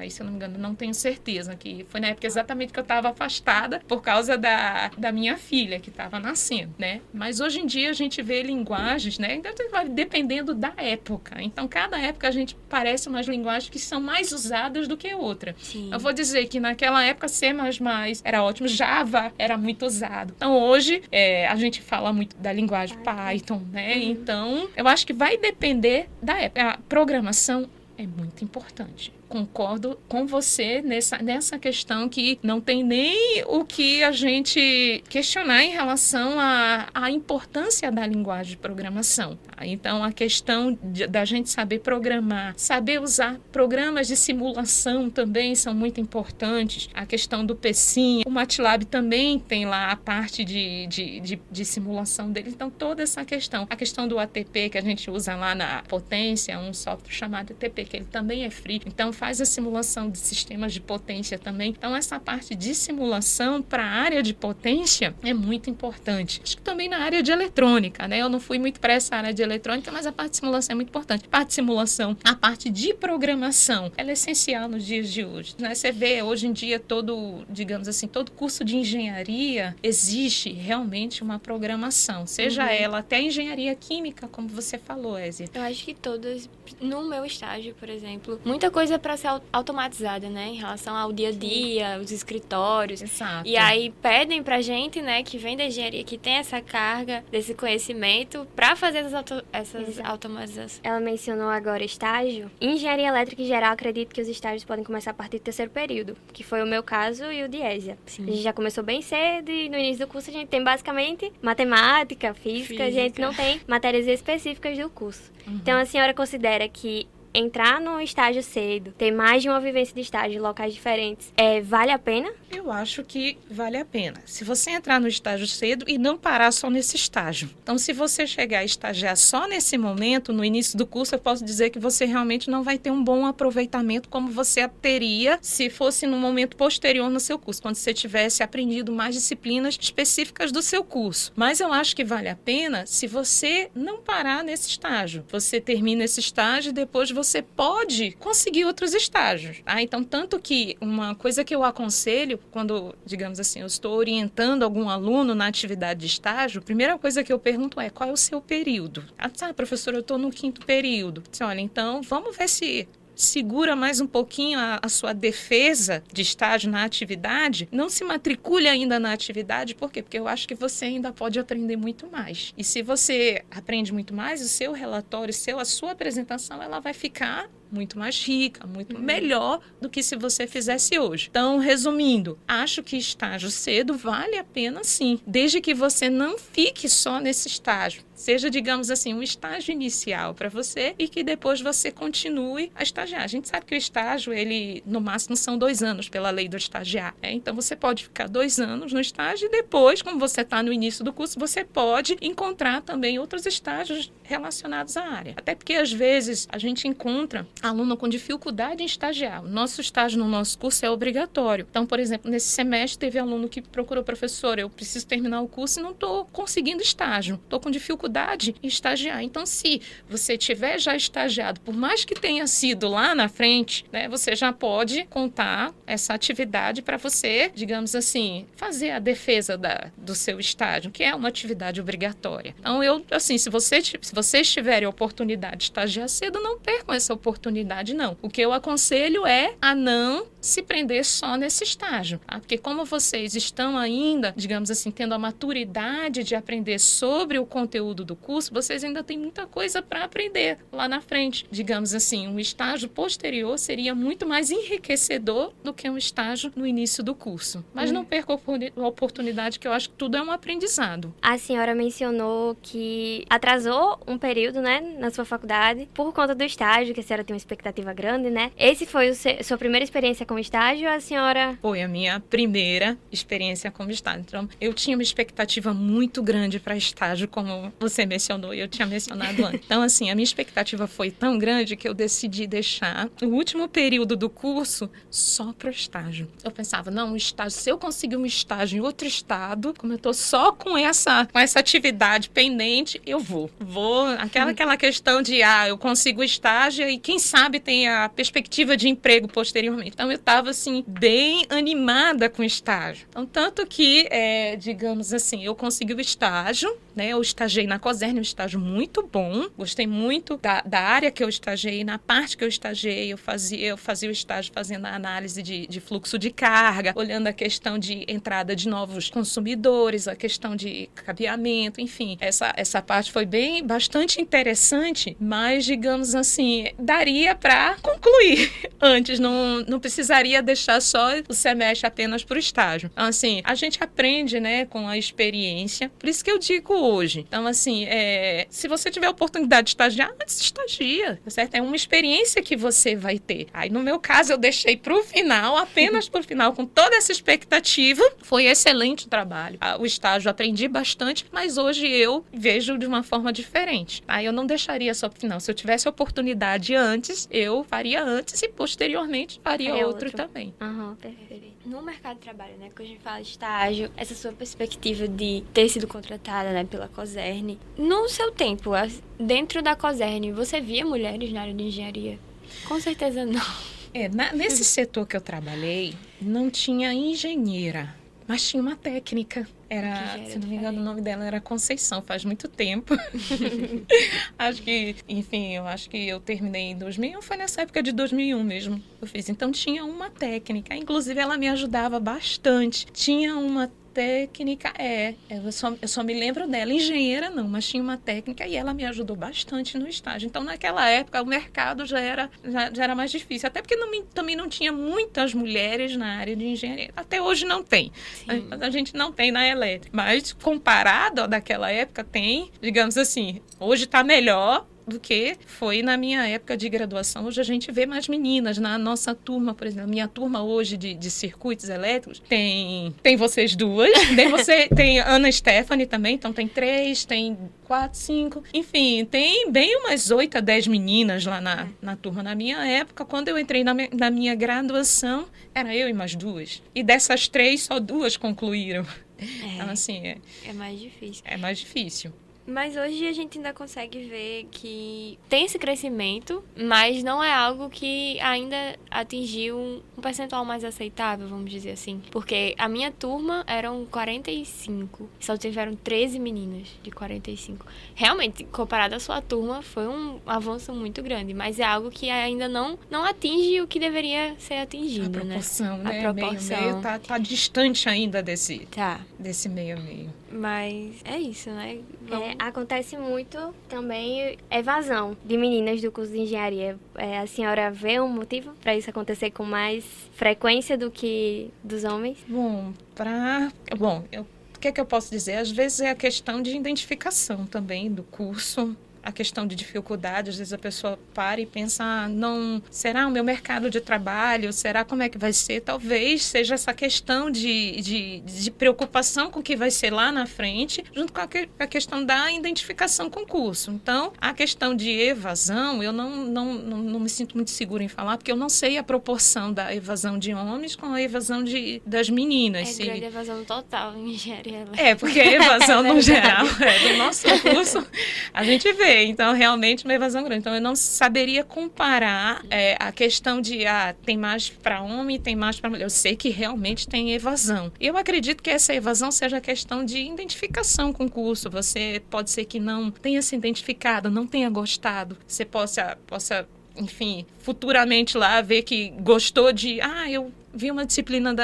se eu não me engano, não tenho certeza, que foi na época exatamente que eu estava afastada por causa da minha filha que estava nascendo, né? Mas hoje em dia a gente vê linguagens, né? Dependendo da época. Então, cada época a gente parece umas linguagens que são mais usadas do que outra. Sim. Eu vou dizer que naquela época C++ era ótimo, Java era muito usado. Então, hoje a gente fala muito da linguagem Python, né? Então, eu acho que vai depender da época. A programação é muito importante. Concordo com você nessa questão que não tem nem o que a gente questionar em relação à importância da linguagem de programação. Então, a questão da gente saber programar, saber usar programas de simulação também são muito importantes. A questão do PSIM, o MATLAB também tem lá a parte de simulação dele. Então, toda essa questão. A questão do ATP, que a gente usa lá na potência, um software chamado ATP, que ele também é free. Então, faz a simulação de sistemas de potência também. Então, essa parte de simulação para a área de potência é muito importante. Acho que também na área de eletrônica, né? Eu não fui muito para essa área de eletrônica, mas a parte de simulação é muito importante. A parte de simulação, a parte de programação, ela é essencial nos dias de hoje, né? Você vê hoje em dia digamos assim, todo curso de engenharia existe realmente uma programação, seja ela até engenharia química, como você falou, Ézia. Eu acho que todas, no meu estágio, por exemplo, muita coisa para ser automatizada, né? Em relação ao dia a dia, os escritórios. Exato. E aí pedem pra gente, né, que vem da engenharia, que tem essa carga, desse conhecimento, para fazer essas automatizações. Ela mencionou agora estágio. Em engenharia elétrica, em geral, acredito que os estágios podem começar a partir do terceiro período, que foi o meu caso e o de Ézia. Sim. A gente já começou bem cedo e no início do curso a gente tem basicamente matemática, física. A gente não tem matérias específicas do curso. Então, a senhora considera que entrar no estágio cedo, ter mais de uma vivência de estágio em locais diferentes, vale a pena? Eu acho que vale a pena. Se você entrar no estágio cedo e não parar só nesse estágio. Então, se você chegar a estagiar só nesse momento, no início do curso, eu posso dizer que você realmente não vai ter um bom aproveitamento como você teria se fosse no momento posterior no seu curso, quando você tivesse aprendido mais disciplinas específicas do seu curso. Mas eu acho que vale a pena se você não parar nesse estágio. Você termina esse estágio e depois você pode conseguir outros estágios. Então, tanto que uma coisa que eu aconselho quando, digamos assim, eu estou orientando algum aluno na atividade de estágio, a primeira coisa que eu pergunto é: qual é o seu período? Professora, eu estou no 5º período. Olha, então vamos ver se segura mais um pouquinho a sua defesa de estágio na atividade, não se matricule ainda na atividade. Por quê? Porque eu acho que você ainda pode aprender muito mais. E se você aprende muito mais, o seu relatório, a sua apresentação, ela vai ficar muito mais rica, muito melhor do que se você fizesse hoje. Então, resumindo, acho que estágio cedo vale a pena sim, desde que você não fique só nesse estágio. Seja, digamos assim, um estágio inicial para você e que depois você continue a estagiar. A gente sabe que o estágio, ele no máximo são 2 anos pela lei do estagiário. Então, você pode ficar 2 anos no estágio e depois, como você está no início do curso, você pode encontrar também outros estágios relacionados à área. Até porque, às vezes, a gente encontra aluno com dificuldade em estagiar. O nosso estágio no nosso curso é obrigatório. Então, por exemplo, nesse semestre teve aluno que procurou: professor, eu preciso terminar o curso e não estou conseguindo estágio. Estou com dificuldade em estagiar. Então, se você tiver já estagiado, por mais que tenha sido lá na frente, né, você já pode contar essa atividade para você, digamos assim, fazer a defesa do seu estágio, que é uma atividade obrigatória. Então, se vocês tiverem a oportunidade de estagiar cedo, não percam essa oportunidade, não. O que eu aconselho é a não se prender só nesse estágio, tá? Porque como vocês estão ainda, digamos assim, tendo a maturidade de aprender sobre o conteúdo do curso, vocês ainda têm muita coisa para aprender lá na frente. Digamos assim, um estágio posterior seria muito mais enriquecedor do que um estágio no início do curso. Mas não perca a oportunidade, que eu acho que tudo é um aprendizado. A senhora mencionou que atrasou um período, né, na sua faculdade por conta do estágio, que a senhora tem uma expectativa grande, né? Esse foi sua primeira experiência como estágio, a senhora? Foi a minha primeira experiência como estágio. Então, eu tinha uma expectativa muito grande para estágio, como você mencionou e eu tinha mencionado antes. Então, assim, a minha expectativa foi tão grande que eu decidi deixar o último período do curso só para o estágio. Eu pensava, não, um estágio, se eu conseguir um estágio em outro estado, como eu tô só com essa atividade pendente, eu vou. Aquela questão de, eu consigo estágio e quem sabe tem a perspectiva de emprego posteriormente. Então, eu estava, assim, bem animada com o estágio. Então, tanto que, digamos assim, eu consegui o estágio, né? Eu estagiei na COSERN, um estágio muito bom. Gostei muito da área que eu estagiei, na parte que eu estagiei. Eu fazia o estágio fazendo a análise de fluxo de carga, olhando a questão de entrada de novos consumidores, a questão de cabeamento, enfim. Essa parte foi bastante interessante, mas, digamos assim, daria para concluir antes, não precisaria deixar só o semestre apenas para o estágio. Então, assim, a gente aprende, né, com a experiência, por isso que eu digo hoje. Então, assim, se você tiver a oportunidade de estagiar, antes estagia, certo? É uma experiência que você vai ter. Aí, no meu caso, eu deixei para o final, apenas para o final, com toda essa expectativa. Foi excelente o trabalho. O estágio aprendi bastante, mas hoje eu vejo de uma forma diferente. Aí eu não deixaria só para o final. Se eu tivesse a oportunidade antes, eu faria antes e posteriormente faria outro também. Perfeito. No mercado de trabalho, né, quando a gente fala de estágio, essa sua perspectiva de ter sido contratada, né, pela COSERN, no seu tempo, dentro da COSERN, você via mulheres na área de engenharia? Com certeza não. Nesse setor que eu trabalhei, não tinha engenheira, mas tinha uma técnica. Se não me engano, o nome dela era Conceição, faz muito tempo. Acho que eu terminei em 2001, foi nessa época de 2001 mesmo eu fiz. Então, tinha uma técnica, inclusive ela me ajudava bastante. Tinha uma técnica, eu só me lembro dela, engenheira não, mas tinha uma técnica e ela me ajudou bastante no estágio. Então, naquela época, o mercado já era mais difícil, até porque também não tinha muitas mulheres na área de engenharia. Até hoje não tem. A gente não tem na elétrica, mas comparado daquela época tem, digamos assim, hoje está melhor, do que foi na minha época de graduação. Hoje a gente vê mais meninas. Na nossa turma, por exemplo, minha turma hoje de circuitos elétricos, tem vocês duas, tem Ana Stephanie também, então tem 3, tem 4, 5, enfim, tem bem umas 8 a 10 meninas lá na turma. Na minha época, quando eu entrei na minha graduação, era eu e mais 2. E dessas 3, só 2 concluíram. Então, assim, é mais difícil. É mais difícil. Mas hoje a gente ainda consegue ver que tem esse crescimento, mas não é algo que ainda atingiu um percentual mais aceitável, vamos dizer assim. Porque a minha turma eram 45, só tiveram 13 meninas de 45. Realmente, comparado à sua turma, foi um avanço muito grande, mas é algo que ainda não atinge o que deveria ser atingido, né? A proporção, né? A proporção. Meio tá distante ainda desse meio a meio. Mas é isso, né? Acontece muito também evasão de meninas do curso de engenharia. A senhora vê um motivo para isso acontecer com mais frequência do que dos homens? Bom, o que é que eu posso dizer? Às vezes é a questão de identificação também do curso. A questão de dificuldade, às vezes a pessoa para e pensa, será o meu mercado de trabalho? Será como é que vai ser? Talvez seja essa questão de preocupação com o que vai ser lá na frente, junto com a questão da identificação com o curso. Então, a questão de evasão, eu não me sinto muito segura em falar, porque eu não sei a proporção da evasão de homens com a evasão das meninas. Grande evasão total em engenharia elétrica. Porque a evasão, no geral, do nosso curso, a gente vê. Então, realmente, uma evasão grande. Então, eu não saberia comparar a questão de tem mais para homem e tem mais para mulher. Eu sei que realmente tem evasão. E eu acredito que essa evasão seja a questão de identificação com o curso. Você pode ser que não tenha se identificado, não tenha gostado. Você possa enfim, futuramente lá ver que gostou de... eu vi uma disciplina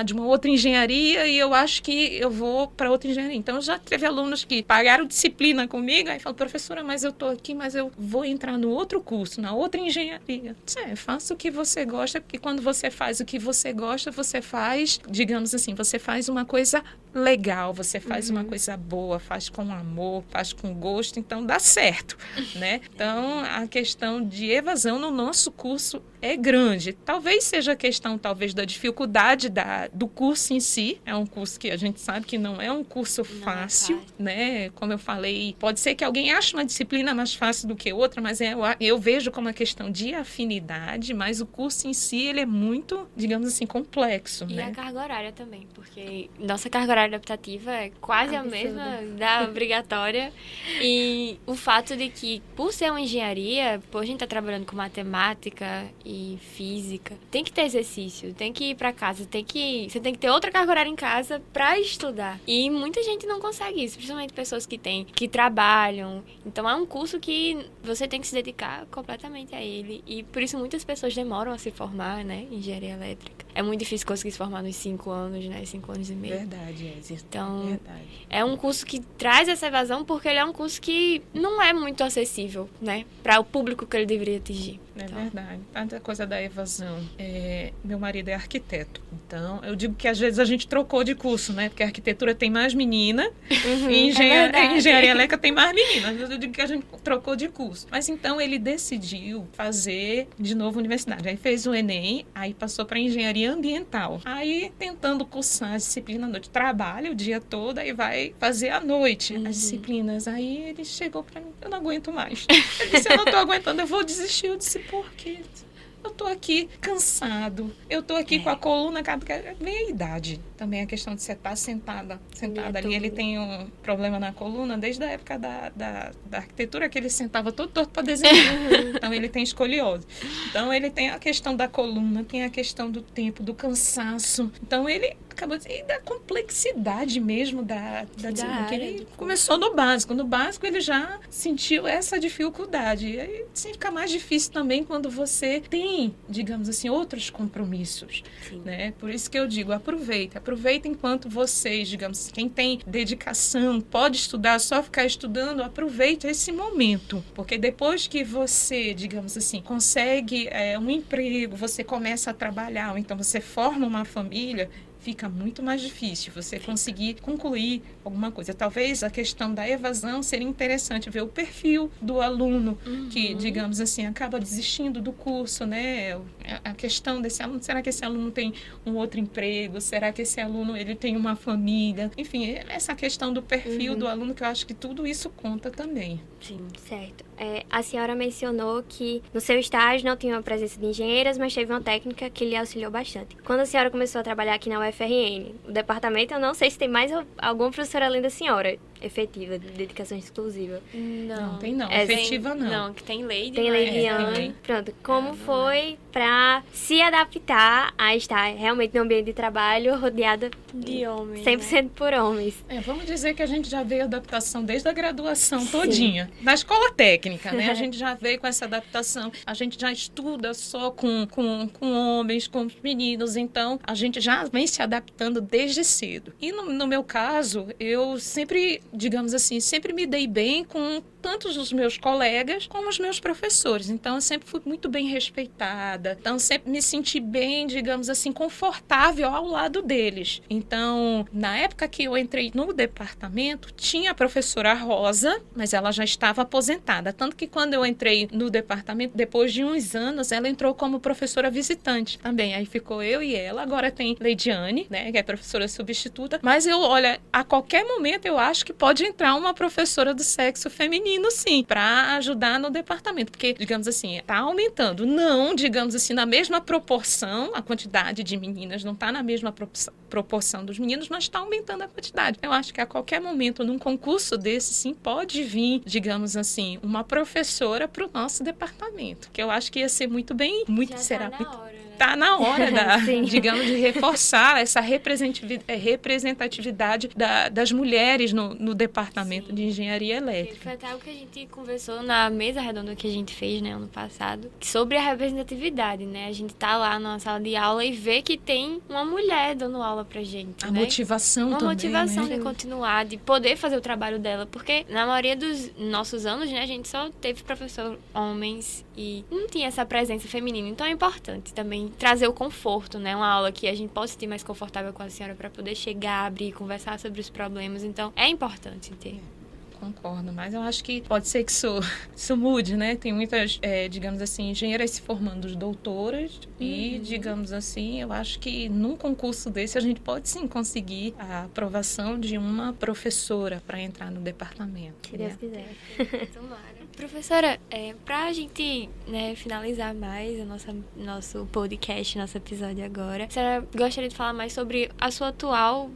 de uma outra engenharia e eu acho que eu vou para outra engenharia. Então, já teve alunos que pagaram disciplina comigo e falaram, professora, mas eu estou aqui, mas eu vou entrar no outro curso, na outra engenharia. Faça o que você gosta, porque quando você faz o que você gosta, você faz, digamos assim, você faz uma coisa legal, você faz uma coisa boa, faz com amor, faz com gosto, então dá certo, né? Então, a questão de evasão no nosso curso é grande. Talvez seja a questão, da dificuldade do curso em si. É um curso que a gente sabe que não é um curso fácil, né? Como eu falei, pode ser que alguém ache uma disciplina mais fácil do que outra, mas eu vejo como uma questão de afinidade, mas o curso em si, ele é muito, digamos assim, complexo, e né? a carga horária também, porque nossa carga horária adaptativa é quase a mesma da obrigatória. E o fato de que, por ser uma engenharia, por a gente estar trabalhando com matemática e física, tem que ter exercício, tem que ir pra casa, você tem que ter outra carga horária em casa pra estudar. E muita gente não consegue isso, principalmente pessoas que trabalham. Então é um curso que você tem que se dedicar completamente a ele. E por isso muitas pessoas demoram a se formar, né, em engenharia elétrica. É muito difícil conseguir se formar nos 5 anos, né, 5 anos e meio. Verdade, Então, verdade. É um curso que traz essa evasão porque ele é um curso que não é muito acessível, né, para o público que ele deveria atingir. Verdade. Tanta coisa da evasão. Meu marido é arquiteto. Então, eu digo que às vezes a gente trocou de curso, né? Porque a arquitetura tem mais menina e engenharia elétrica tem mais menina. Às vezes eu digo que a gente trocou de curso. Mas então ele decidiu fazer de novo universidade. Aí fez o Enem, aí passou para engenharia ambiental. Aí tentando cursar a disciplina à noite. Trabalha o dia todo, aí vai fazer à noite as disciplinas. Aí ele chegou para mim, eu não aguento mais. Ele disse, eu não tô aguentando, eu vou desistir. Eu disse, por quê? Eu tô aqui cansado, eu tô aqui com a coluna, vem a idade. Também a questão de você estar sentada ali. Ele tem um problema na coluna desde a época da arquitetura, que ele sentava todo torto para desenhar. Então, ele tem escoliose. Então, ele tem a questão da coluna, tem a questão do tempo, do cansaço. Então, ele acabou de da complexidade mesmo da disciplina. Ele começou no básico. No básico, ele já sentiu essa dificuldade. E aí, assim, fica mais difícil também quando você tem, digamos assim, outros compromissos. Né? Por isso que eu digo, aproveita enquanto vocês, digamos, quem tem dedicação, pode estudar, só ficar estudando, aproveita esse momento. Porque depois que você, digamos assim, consegue um emprego, você começa a trabalhar, ou então você forma uma família, fica muito mais difícil você conseguir concluir alguma coisa. Talvez a questão da evasão seria interessante ver o perfil do aluno que, digamos assim, acaba desistindo do curso, né? A questão desse aluno, será que esse aluno tem um outro emprego? Será que esse aluno ele tem uma família? Enfim, essa questão do perfil do aluno, que eu acho que tudo isso conta também. Sim, certo. A senhora mencionou que no seu estágio não tinha uma presença de engenheiras, mas teve uma técnica que lhe auxiliou bastante. Quando a senhora começou a trabalhar aqui na UFRN, o departamento, eu não sei se tem mais alguma professora além da senhora efetiva, de dedicação exclusiva. Não tem não. Efetiva não. Não, que tem lei de Tem lei de ano. Pronto, como foi para se adaptar a estar realmente no ambiente de trabalho rodeada de homens, 100% por homens? Vamos dizer que a gente já veio adaptação desde a graduação todinha. Na escola técnica, né? A gente já veio com essa adaptação. A gente já estuda só com homens, com meninos. Então, a gente já vem se adaptando desde cedo. E no meu caso, eu sempre, digamos assim, sempre me dei bem com tanto os meus colegas como os meus professores. Então, eu sempre fui muito bem respeitada. Então, sempre me senti bem, digamos assim, confortável ao lado deles. Então, na época que eu entrei no departamento, tinha a professora Rosa, mas ela já estava aposentada. Tanto que quando eu entrei no departamento, depois de uns anos, ela entrou como professora visitante também. Aí ficou eu e ela. Agora tem Leidiane, né, que é professora substituta. Mas olha, a qualquer momento eu acho que pode entrar uma professora do sexo feminino, sim, para ajudar no departamento, porque, digamos assim, está aumentando. Não, digamos assim, na mesma proporção, a quantidade de meninas não está na mesma proporção dos meninos, mas está aumentando a quantidade. Eu acho que a qualquer momento, num concurso desse, sim, pode vir, digamos assim, uma professora para o nosso departamento, que eu acho que ia ser muito bem, muito, será muito... Está na hora, digamos, de reforçar essa representatividade das mulheres no departamento de engenharia elétrica. Foi até algo que a gente conversou na mesa redonda que a gente fez, né, ano passado, sobre a representatividade, né? A gente tá lá na sala de aula e vê que tem uma mulher dando aula pra gente, a né? motivação uma também, motivação, né? de continuar, de poder fazer o trabalho dela, porque na maioria dos nossos anos, né, a gente só teve professor homens e não tinha essa presença feminina. Então é importante também trazer o conforto, né? Uma aula que a gente possa sentir mais confortável com a senhora para poder chegar, abrir, conversar sobre os problemas. Então é importante ter. Concordo, mas eu acho que pode ser que isso mude, né? Tem muitas, digamos assim, engenheiras se formando doutoras e, digamos assim, eu acho que num concurso desse a gente pode sim conseguir a aprovação de uma professora para entrar no departamento. Se Deus quiser. Tomara. Professora, para a gente, né, finalizar mais nosso podcast, nosso episódio agora, a senhora gostaria de falar mais sobre a sua atual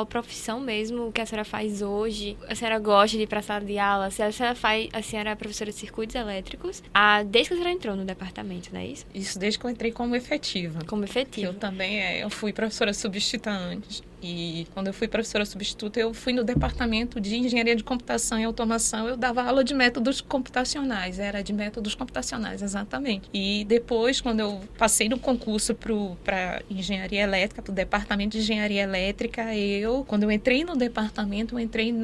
profissão mesmo, o que a senhora faz hoje? A senhora gosta de ir para a sala de aula? A senhora é professora de circuitos elétricos desde que a senhora entrou no departamto, não é isso? Isso, desde que eu entrei como efetiva. Como efetiva. Eu também eu fui professora substituta antes. E quando eu fui professora substituta, eu fui no departamento de engenharia de computação e automação. Eu dava aula de métodos computacionais, era de métodos computacionais, exatamente. E depois, quando eu passei no concurso para engenharia elétrica, para o departamento de engenharia elétrica, quando eu entrei no departamento, eu entrei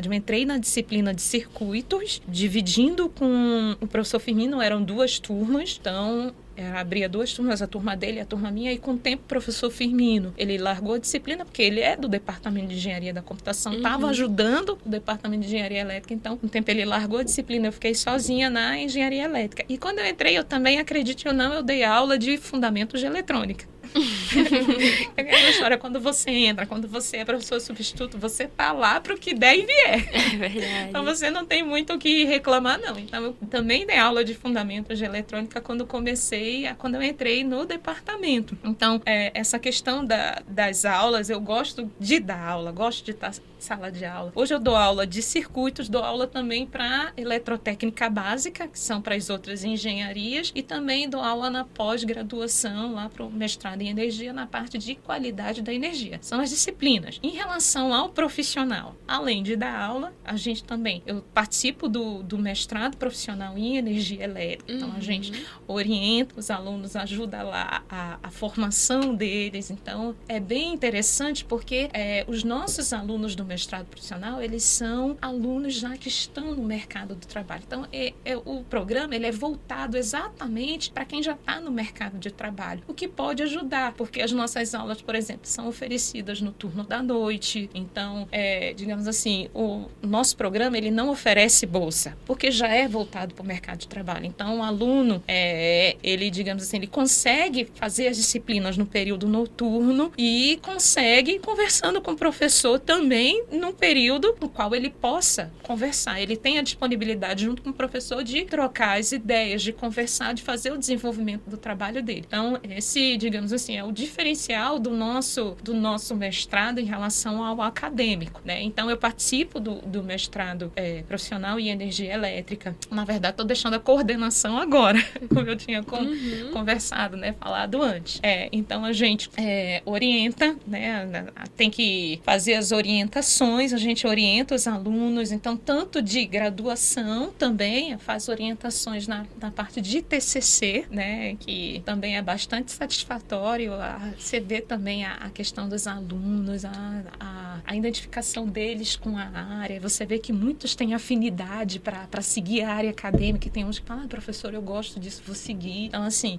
eu entrei na disciplina de circuitos, dividindo com o professor Firmino, eram 2 turmas, então... abria 2 turmas, a turma dele e a turma minha, e com o tempo o professor Firmino, ele largou a disciplina, porque ele é do departamento de engenharia da computação, estava ajudando o departamento de engenharia elétrica, então com o tempo ele largou a disciplina, eu fiquei sozinha na engenharia elétrica. E quando eu entrei, eu também, acredite ou não, eu dei aula de fundamentos de eletrônica. É aquela história, quando você entra, quando você é professor substituto, você tá lá pro que der e vier. É verdade. Então você não tem muito o que reclamar, não. Então eu também dei aula de fundamentos de eletrônica quando eu entrei no departamento. Então, essa questão das aulas, eu gosto de dar aula, gosto de estar em sala de aula. Hoje eu dou aula de circuitos, dou aula também para eletrotécnica básica, que são para as outras engenharias, e também dou aula na pós-graduação, lá para o mestrado em energia, na parte de qualidade da energia. São as disciplinas. Em relação ao profissional, além de dar aula, a gente também, eu participo do mestrado profissional em energia elétrica. Então, a gente orienta os alunos, ajuda lá a formação deles. Então, é bem interessante porque os nossos alunos do mestrado profissional, eles são alunos já que estão no mercado do trabalho. Então, o programa, ele é voltado exatamente para quem já está no mercado de trabalho, o que pode ajudar, porque porque as nossas aulas, por exemplo, são oferecidas no turno da noite. Então, digamos assim, o nosso programa ele não oferece bolsa, porque já é voltado para o mercado de trabalho. Então, o aluno, ele, digamos assim, ele consegue fazer as disciplinas no período noturno e consegue conversando com o professor também no período no qual ele possa conversar. Ele tem a disponibilidade junto com o professor de trocar as ideias, de conversar, de fazer o desenvolvimento do trabalho dele. Então, esse, digamos assim, é o diferencial do nosso mestrado em relação ao acadêmico, né? Então, eu participo do mestrado profissional em energia elétrica. Na verdade, estou deixando a coordenação agora, como eu tinha conversado, né? Falado antes. Então, a gente orienta, né? Tem que fazer as orientações, a gente orienta os alunos, então, tanto de graduação também, faz orientações na parte de TCC, né? Que também é bastante satisfatório. Você vê também a questão dos alunos, a identificação deles com a área. Você vê que muitos têm afinidade para seguir a área acadêmica, e tem uns que falam, professor, eu gosto disso, vou seguir. Então, assim,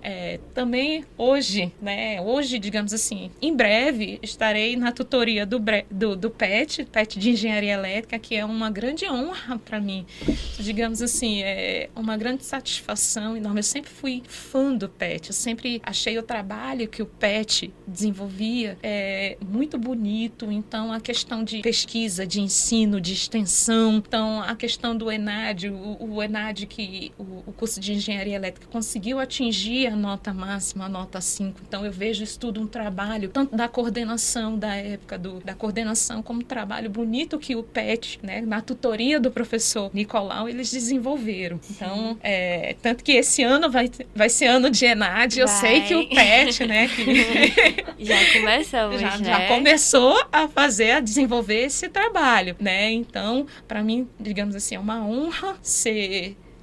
também hoje, né? Hoje, digamos assim, em breve, estarei na tutoria do PET de Engenharia Elétrica, que é uma grande honra para mim. Digamos assim, é uma grande satisfação enorme. Eu sempre fui fã do PET, eu sempre achei o trabalho que o PET desenvolvia muito bonito. Então, a questão de pesquisa, de ensino, de extensão, então, a questão do ENAD, o ENAD, que o curso de Engenharia Elétrica conseguiu atingir a nota máxima, a nota 5. Então, eu vejo isso tudo um trabalho, tanto da coordenação da época, da coordenação, como um trabalho bonito que o PET, né, na tutoria do professor Nicolau, eles desenvolveram. Então, tanto que esse ano vai ser ano de ENAD, eu sei que o PET, né, já começamos, já começou a desenvolver esse trabalho, né? Então, para mim, digamos assim, é uma honra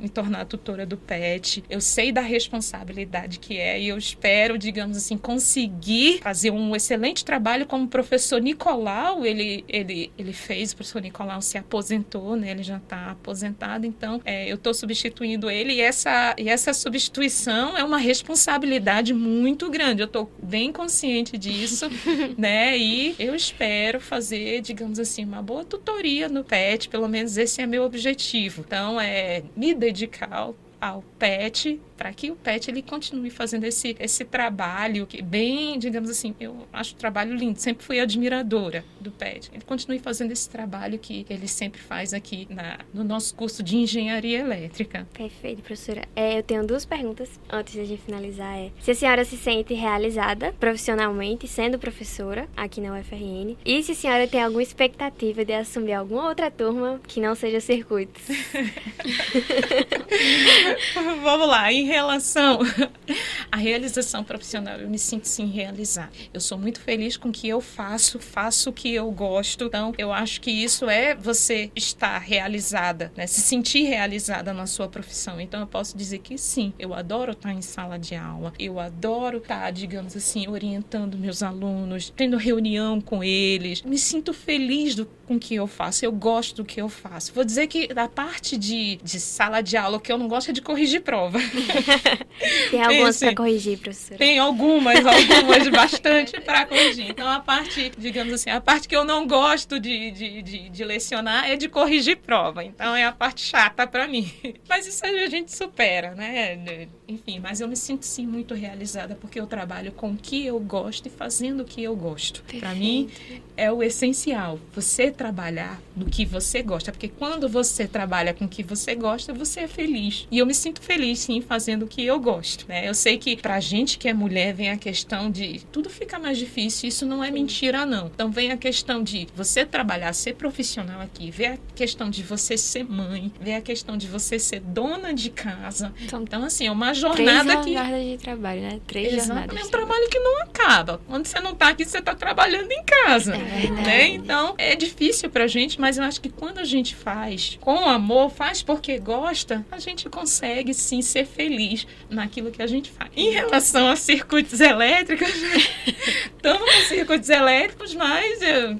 me tornar tutora do PET. Eu sei da responsabilidade que e eu espero, digamos assim, conseguir fazer um excelente trabalho como o professor Nicolau, ele fez. O professor Nicolau se aposentou, né? Ele já está aposentado, então eu estou substituindo ele, e essa substituição é uma responsabilidade muito grande. Eu estou bem consciente disso, né? E eu espero fazer, digamos assim, uma boa tutoria no PET, pelo menos esse é meu objetivo. Então, me dedicar ao PET, para que o PET ele continue fazendo esse trabalho que bem, digamos assim, eu acho o trabalho lindo, sempre fui admiradora do PET. Ele continue fazendo esse trabalho que ele sempre faz aqui no nosso curso de Engenharia Elétrica. Perfeito, professora. Eu tenho 2 perguntas antes de a gente finalizar. Se a senhora se sente realizada profissionalmente sendo professora aqui na UFRN, e se a senhora tem alguma expectativa de assumir alguma outra turma que não seja circuitos. Vamos lá, em relação à realização profissional, eu me sinto sim realizada. Eu sou muito feliz com o que eu faço o que eu gosto. Então, eu acho que isso é você estar realizada, né? Se sentir realizada na sua profissão. Então, eu posso dizer que sim, eu adoro estar em sala de aula, eu adoro estar, digamos assim, orientando meus alunos, tendo reunião com eles. Me sinto feliz com o que eu faço, eu gosto do que eu faço. Vou dizer que da parte de sala de aula, o que eu não gosto é de corrigir prova. Tem algumas para corrigir, professora? Tem algumas bastante para corrigir. Então, a parte, digamos assim, a parte que eu não gosto de lecionar é de corrigir prova. Então, é a parte chata para mim. Mas isso a gente supera, né? Enfim, mas eu me sinto sim muito realizada, porque eu trabalho com o que eu gosto e fazendo o que eu gosto. Para mim, é o essencial. Você trabalhar do que você gosta, porque quando você trabalha com o que você gosta, você é feliz. E eu me sinto feliz, sim, fazendo o que eu gosto, né? Eu sei que pra gente que é mulher vem a questão de tudo fica mais difícil, isso não é mentira, não. Então vem a questão de você trabalhar, ser profissional aqui, ver a questão de você ser mãe, ver a questão de você ser dona de casa. Então, assim, é uma jornada 3 jornadas de trabalho, né? 3 jornadas. É um trabalho que não acaba. Quando você não tá aqui, você tá trabalhando em casa, né? Então, é difícil pra gente, mas eu acho que quando a gente faz com amor, faz porque gosta, a gente consegue sim ser feliz naquilo que a gente faz. Em relação a circuitos elétricos, estamos com circuitos elétricos, mas,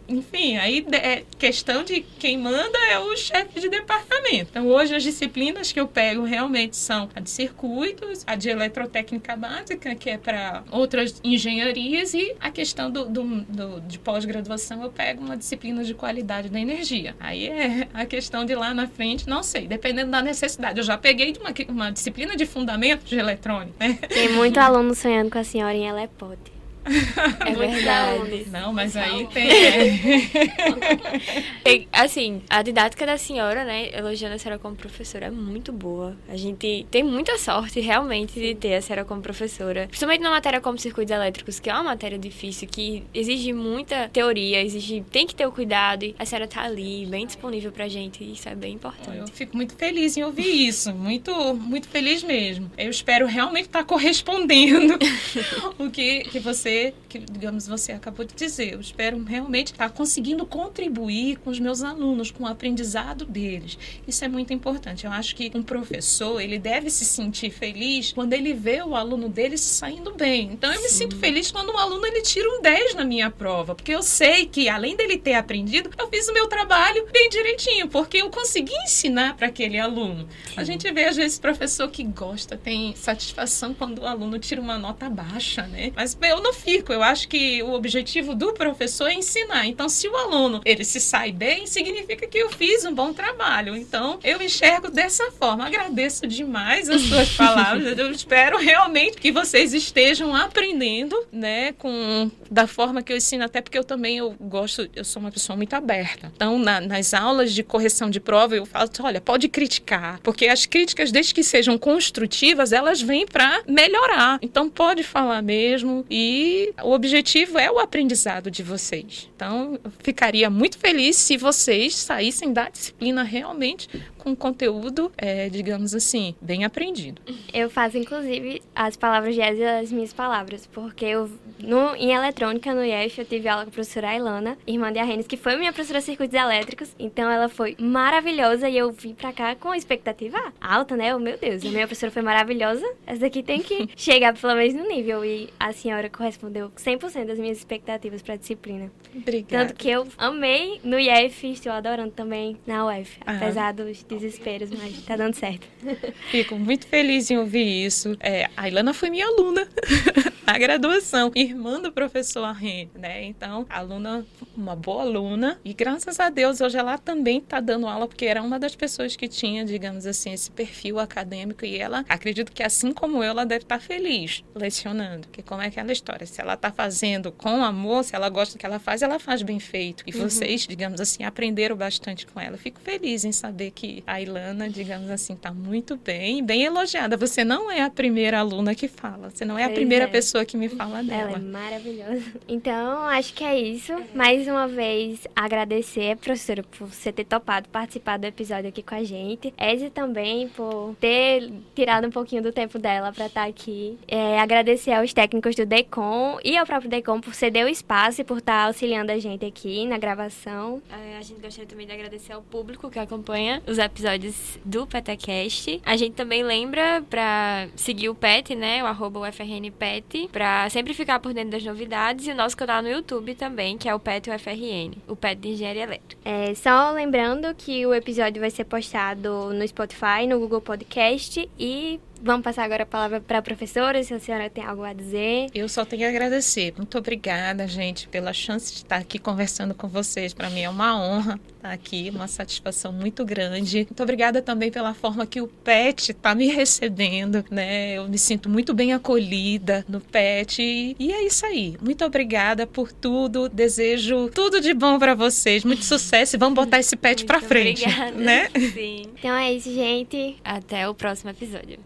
enfim, aí é questão de quem manda é o chefe de departamento. Então, hoje as disciplinas que eu pego realmente são a de circuitos, a de eletrotécnica básica, que é para outras engenharias, e a questão de pós-graduação eu pego uma disciplina de qualidade da energia. Aí é a questão de lá na frente, não sei, dependendo da necessidade. Eu já peguei uma disciplina de fundamento de eletrônica, né? Tem muito aluno sonhando com a senhora em Elepod. É verdade. Não, mas aí tem... Assim, a didática da senhora, né, elogiando a senhora como professora, é muito boa. A gente tem muita sorte, realmente, de ter a senhora como professora. Principalmente numa matéria como circuitos elétricos, que é uma matéria difícil, que exige muita teoria, tem que ter o cuidado, e a senhora tá ali, bem disponível pra gente, e isso é bem importante. Eu fico muito feliz em ouvir isso, muito, muito feliz mesmo. Eu espero realmente estar correspondendo o que digamos, você acabou de dizer. Eu espero realmente estar conseguindo contribuir com os meus alunos, com o aprendizado deles. Isso é muito importante. Eu acho que um professor, ele deve se sentir feliz quando ele vê o aluno dele saindo bem. Então, eu me sinto feliz quando um aluno ele tira um 10 na minha prova, porque eu sei que, além dele ter aprendido, eu fiz o meu trabalho bem direitinho, porque eu consegui ensinar para aquele aluno. A gente vê, às vezes, professor que gosta, tem satisfação quando o aluno tira uma nota baixa, né? Mas eu não fico. Eu acho que o objetivo do professor é ensinar. Então, se o aluno ele se sai bem, significa que eu fiz um bom trabalho. Então, eu enxergo dessa forma. Agradeço demais as suas palavras. Eu espero realmente que vocês estejam aprendendo, né, da forma que eu ensino, até porque eu sou uma pessoa muito aberta. Então, nas aulas de correção de prova, eu falo, olha, pode criticar, porque as críticas, desde que sejam construtivas, elas vêm para melhorar. Então, pode falar mesmo, e o objetivo é o aprendizado de vocês. Então, eu ficaria muito feliz se vocês saíssem da disciplina realmente com conteúdo, digamos assim, bem aprendido. Eu faço, inclusive, as palavras de Ezia as minhas palavras, porque em eletrônica, no IF, eu tive aula com a professora Ailana, irmã de Arrenes, que foi minha professora de circuitos elétricos, então ela foi maravilhosa, e eu vim pra cá com expectativa alta, né? Meu Deus, a minha professora foi maravilhosa, essa daqui tem que chegar pelo menos no nível, e a senhora correspondeu 100% das minhas expectativas pra disciplina. Obrigada. Tanto que eu amei no IF, estou adorando também na UF, apesar dos desesperos, mas tá dando certo. Fico muito feliz em ouvir isso. A Ailana foi minha aluna na graduação, irmã do professor Arrene, né? Então, uma boa aluna, e graças a Deus hoje ela também está dando aula, porque era uma das pessoas que tinha, digamos assim, esse perfil acadêmico, e ela, acredito que assim como eu, ela deve estar feliz lecionando, porque como é aquela história, se ela está fazendo com amor, se ela gosta do que ela faz bem feito, e vocês, digamos assim, aprenderam bastante com ela. Fico feliz em saber que a Ailana, digamos assim, está muito bem elogiada. Você não é a primeira aluna que fala, você não é a primeira pessoa que me fala dela. Ela é maravilhosa. Então, acho que é isso. Mais uma vez, agradecer a professora por você ter topado participar do episódio aqui com a gente. Ezia também por ter tirado um pouquinho do tempo dela para estar aqui. Agradecer aos técnicos do DECOM e ao próprio DECOM por ceder o espaço e por estar auxiliando a gente aqui na gravação. A gente gostaria também de agradecer ao público que acompanha os episódios do PETecast. A gente também lembra para seguir o PET, né, o @UFRNPET, para sempre ficar por dentro das novidades, e o nosso canal no YouTube também, que é o PET UFRN, o PET de Engenharia Elétrica. Só lembrando que o episódio vai ser postado no Spotify, no Google Podcast, e vamos passar agora a palavra para a professora, se a senhora tem algo a dizer. Eu só tenho a agradecer. Muito obrigada, gente, pela chance de estar aqui conversando com vocês. Para mim é uma honra estar aqui, uma satisfação muito grande. Muito obrigada também pela forma que o PET está me recebendo, né? Eu me sinto muito bem acolhida no PET. E é isso aí. Muito obrigada por tudo. Desejo tudo de bom para vocês. Muito sucesso, e vamos botar esse PET para frente. Obrigada. Né? Sim. Então é isso, gente. Até o próximo episódio.